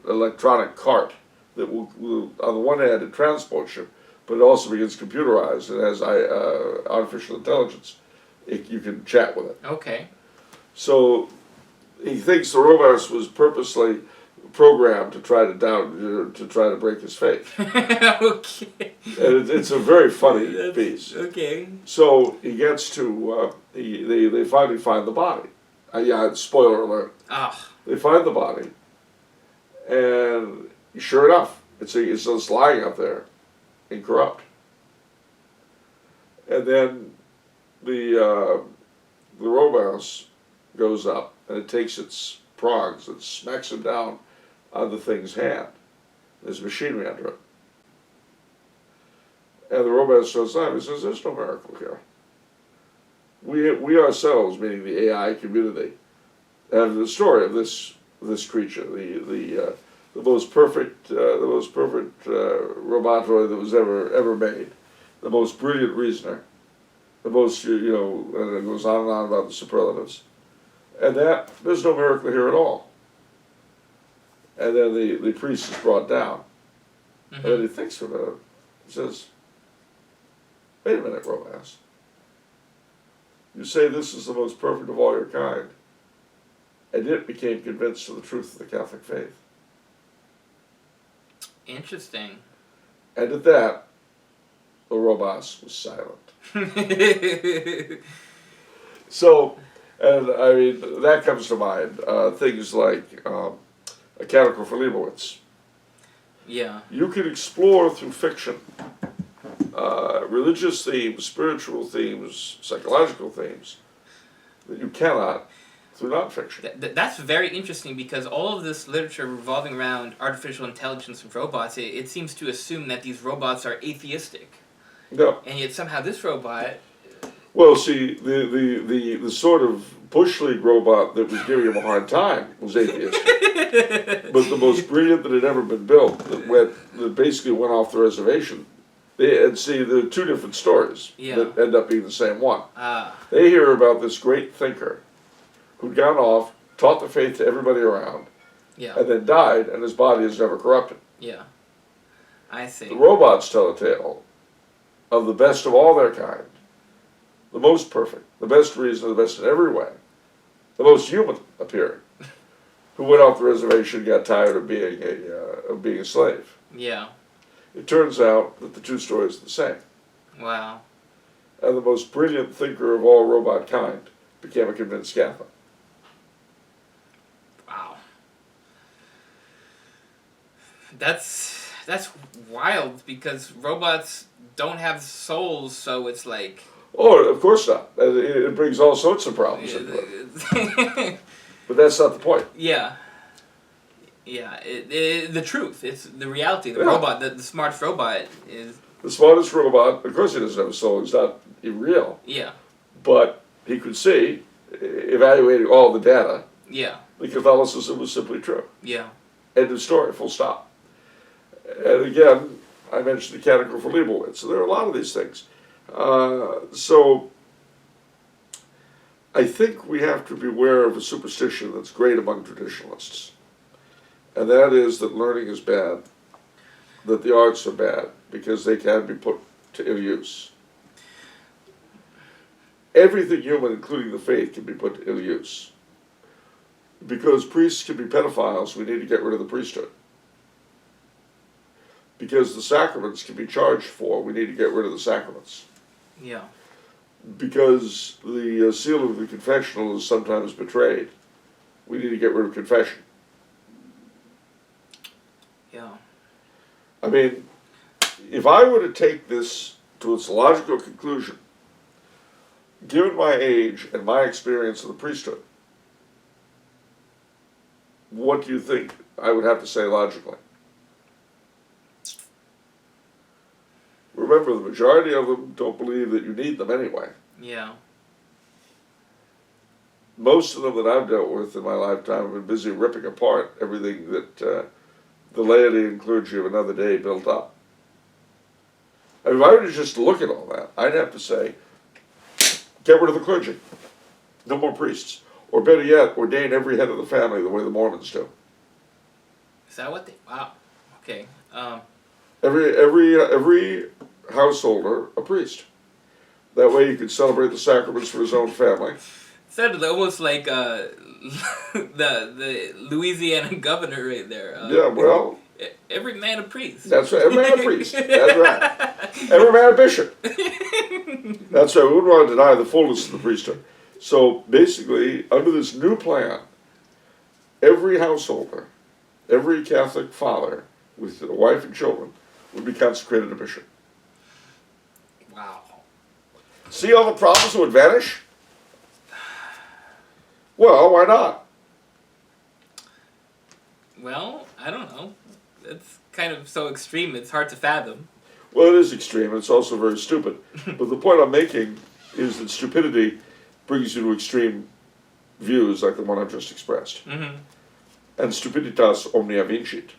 electronic cart that will, on the one hand, it transports you, but it also begins computerized. It has artificial intelligence. You can chat with it. Okay. So he thinks the robos was purposely programmed to try to break his faith. Okay. And it's a very funny piece. Okay. So he gets to they finally find the body. Yeah, spoiler alert. Ah. They find the body, and sure enough, it's just lying up there, incorrupt. And then the robos goes up, and it takes its prongs and smacks him down on the thing's hand. There's machinery under it. And the robot shows up and says, there's no miracle here. We ourselves, meaning the AI community, have the story of this creature, the most perfect robotoid that was ever made, the most brilliant reasoner, the most, and it goes on and on about the superlatives. And that, there's no miracle here at all. And then the priest is brought down. Mm-hmm. And then he thinks for a minute. He says, wait a minute, Robas. You say this is the most perfect of all your kind, and yet became convinced of the truth of the Catholic faith. Interesting. And at that, the Robas was silent. So, and I mean, that comes to mind. Things like A Catechism for Leibowitz. Yeah. You can explore through fiction religious themes, spiritual themes, psychological themes that you cannot through nonfiction. That's very interesting, because all of this literature revolving around artificial intelligence and robots, it seems to assume that these robots are atheistic. No. And yet somehow this robot... Well, see, the sort of Bush League robot that was giving him a hard time was atheistic. But the most brilliant that had ever been built, that basically went off the reservation, there are two different stories that end up being the same one. They hear about this great thinker who'd gone off, taught the faith to everybody around, and then died, and his body is never corrupted. Yeah, I see. The robots tell a tale of the best of all their kind, the most perfect, the best reason, the best in every way, the most human appearing, who went off the reservation and got tired of being a slave. Yeah. It turns out that the two stories are the same. Wow. And the most brilliant thinker of all robot kind became a convinced Catholic. Wow. That's wild, because robots don't have souls, so it's like... Oh, of course not. It brings all sorts of problems into it. But that's not the point. Yeah. Yeah, the truth. It's the reality. The robot, the smartest robot is... The smartest robot, of course he doesn't have a soul. He's not real. Yeah. But he could see, evaluating all the data, yeah, the Catholicism was simply true. Yeah. End of story, full stop. And again, I mentioned the category for Leibowitz. So there are a lot of these things. So I think we have to beware of a superstition that's great among traditionalists. And that is that learning is bad, that the arts are bad, because they can be put to ill use. Everything human, including the faith, can be put to ill use. Because priests can be pedophiles, we need to get rid of the priesthood. Because the sacraments can be charged for, we need to get rid of the sacraments. Yeah. Because the seal of the confessional is sometimes betrayed, we need to get rid of confession. Yeah. I mean, if I were to take this to its logical conclusion, given my age and my experience of the priesthood, what do you think I would have to say logically? Remember, the majority of them don't believe that you need them anyway. Yeah. Most of them that I've dealt with in my lifetime have been busy ripping apart everything that the laity and clergy of another day built up. I mean, if I were to just look at all that, I'd have to say, get rid of the clergy. No more priests. Or better yet, ordain every head of the family the way the Mormons do. Is that what they... Wow. Okay. Every householder a priest. That way you can celebrate the sacraments for his own family. Sounded almost like the Louisiana governor right there. Yeah, well... Every man a priest. That's right. Every man a priest. That's right. Every man a bishop. That's right. We wouldn't want to deny the fullness of the priesthood. So basically, under this new plan, every householder, every Catholic father with a wife and children would be consecrated a bishop. Wow. See all the problems would vanish? Well, why not? Well, I don't know. It's kind of so extreme, it's hard to fathom. Well, it is extreme, and it's also very stupid. But the point I'm making is that stupidity brings you to extreme views like the one I've just expressed. Mm-hmm. And Stupiditas Omnia Vincit.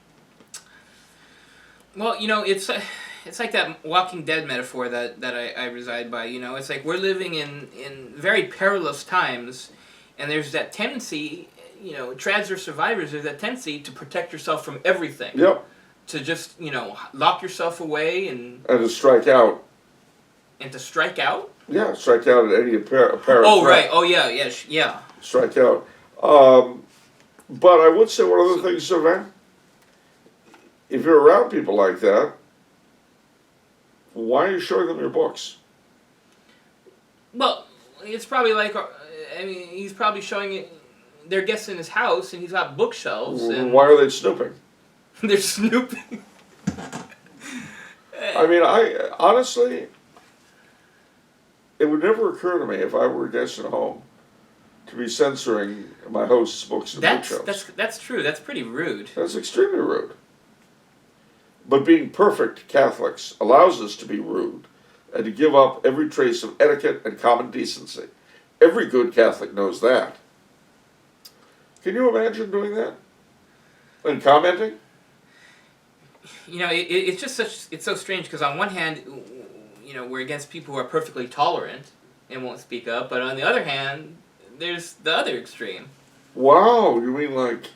Well, you know, it's like that Walking Dead metaphor that I reside by, you know. It's like we're living in very perilous times, and there's that tendency, you know, trads or survivors, there's that tendency to protect yourself from everything. Yep. To just, you know, lock yourself away and to strike out. And to strike out? Yeah, strike out at any apparent Oh, threat. right. Oh, yeah, yeah. Strike out. But I would say one other thing, Sylvain. If you're around people like that, why are you showing them your books? Well, it's probably like, I mean, he's probably showing it, they're guests in his house, and he's got bookshelves. And why are they snooping? They're snooping. I mean, honestly, it would never occur to me if I were a guest at home to be censoring my host's books and bookshelves. That's true. That's pretty rude. That's extremely rude. But being perfect Catholics allows us to be rude and to give up every trace of etiquette and common decency. Every good Catholic knows that. Can you imagine doing that? And commenting? You know, it's just it's so strange because on one hand, you know, we're against people who are perfectly tolerant and won't speak up, but on the other hand, there's the other extreme. Wow, you mean like...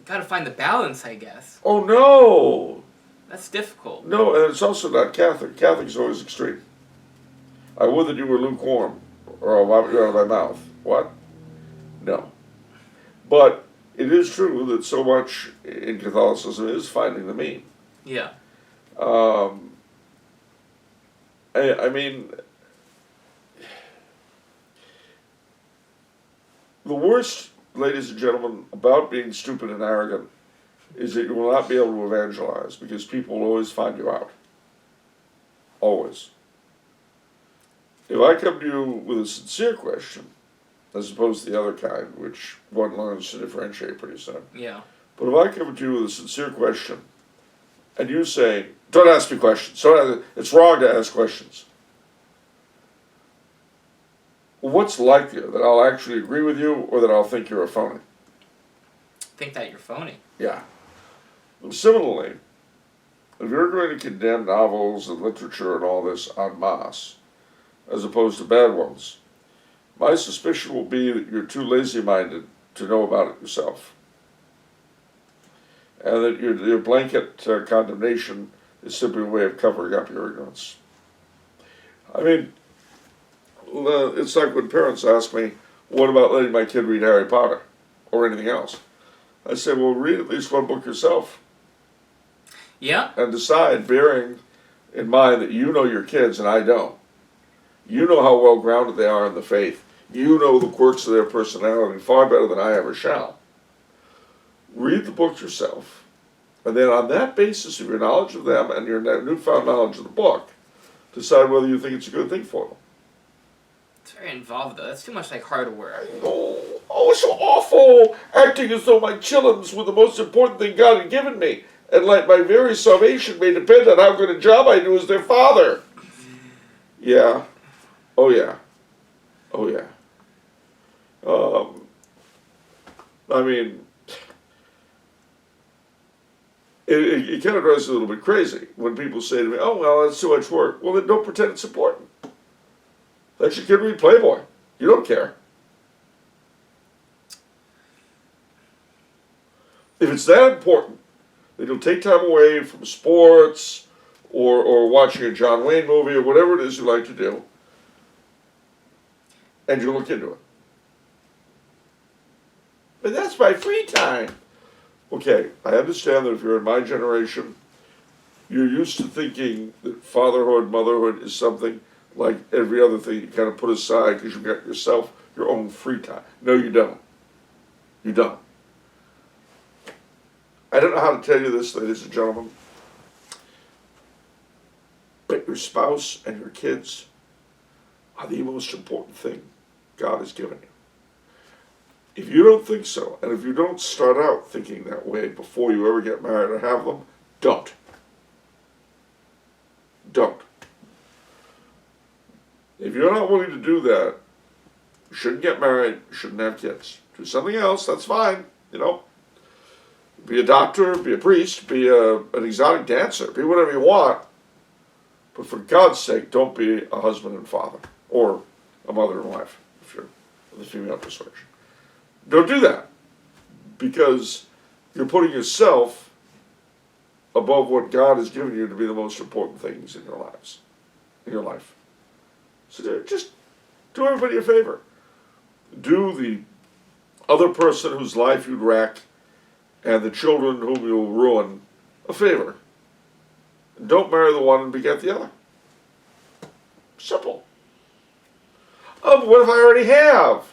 Got to find the balance, I guess. Oh no! That's difficult. No, and it's also not Catholic. Catholic's always extreme. I would that you were lukewarm, or I'll vomit you out of my mouth. What? No. But it is true that so much in Catholicism is finding the mean. Yeah. I mean, the worst, ladies and gentlemen, about being stupid and arrogant is that you will not be able to evangelize because people will always find you out. Always. If I come to you with a sincere question, as opposed to the other kind, which one learns to differentiate pretty soon. Yeah. But if I come to you with a sincere question, and you say, don't ask me questions, it's wrong to ask questions. Well, what's likelier, that I'll actually agree with you, or that I'll think you're a phony? Think that you're phony. Yeah. And similarly, if you're going to condemn novels and literature and all this en masse, as opposed to bad ones, my suspicion will be that you're too lazy-minded to know about it yourself. And that your blanket condemnation is simply a way of covering up your ignorance. I mean, it's like when parents ask me, what about letting my kid read Harry Potter or anything else? I say, well, read at least one book yourself. Yeah. And decide, bearing in mind that you know your kids and I don't. You know how well grounded they are in the faith. You know the quirks of their personality far better than I ever shall. Read the book yourself, and then on that basis of your knowledge of them and your newfound knowledge of the book, decide whether you think it's a good thing for them. It's very involved, though. That's too much like hard work. Oh, it's so awful! Acting as though my chillins were the most important thing God had given me, and like my very salvation may depend on how good a job I do as their father. Yeah. Oh, yeah. Oh, yeah. I mean, it kind of drives me a little bit crazy when people say to me, oh, well, that's too much work. Well, then don't pretend it's important. Let your kid read Playboy. You don't care. If it's that important, then you'll take time away from sports or watching a John Wayne movie or whatever it is you like to do, and you'll look into it. But that's my free time. Okay, I understand that if you're in my generation, you're used to thinking that fatherhood, motherhood is something like every other thing you kind of put aside because you've got yourself, your own free time. No, you don't. You don't. I don't know how to tell you this, ladies and gentlemen, but your spouse and your kids are the most important thing God has given you. If you don't think so, and if you don't start out thinking that way before you ever get married or have them, don't. Don't. If you're not willing to do that, you shouldn't get married, you shouldn't have kids. Do something else, that's fine, you know. Be a doctor, be a priest, be an exotic dancer, be whatever you want. But for God's sake, don't be a husband and father, or a mother and wife, if you're of the female persuasion. Don't do that, because you're putting yourself above what God has given you to be the most important things in your lives, in your life. So just do everybody a favor. Do the other person whose life you'd wreck and the children whom you'll ruin a favor. And don't marry the one and beget the other. Simple. Oh, but what if I already have?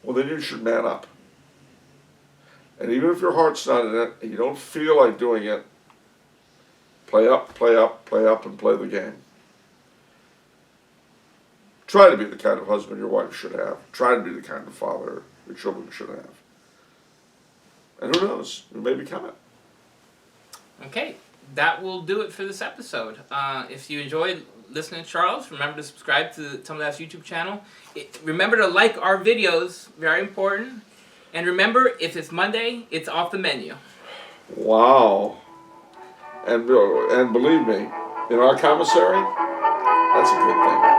Well, then you should man up. And even if your heart's not in it, and you don't feel like doing it, play up, play up, play up, and play the game. Try to be the kind of husband your wife should have. Try to be the kind of father your children should have. And who knows, you may become it. Okay, that will do it for this episode. If you enjoyed listening to Charles. Remember to subscribe to the Tumblr's YouTube channel. Remember to like our videos, very important. And remember, if it's Monday, it's off the menu. Wow. And believe me, in our commissary, that's a good thing.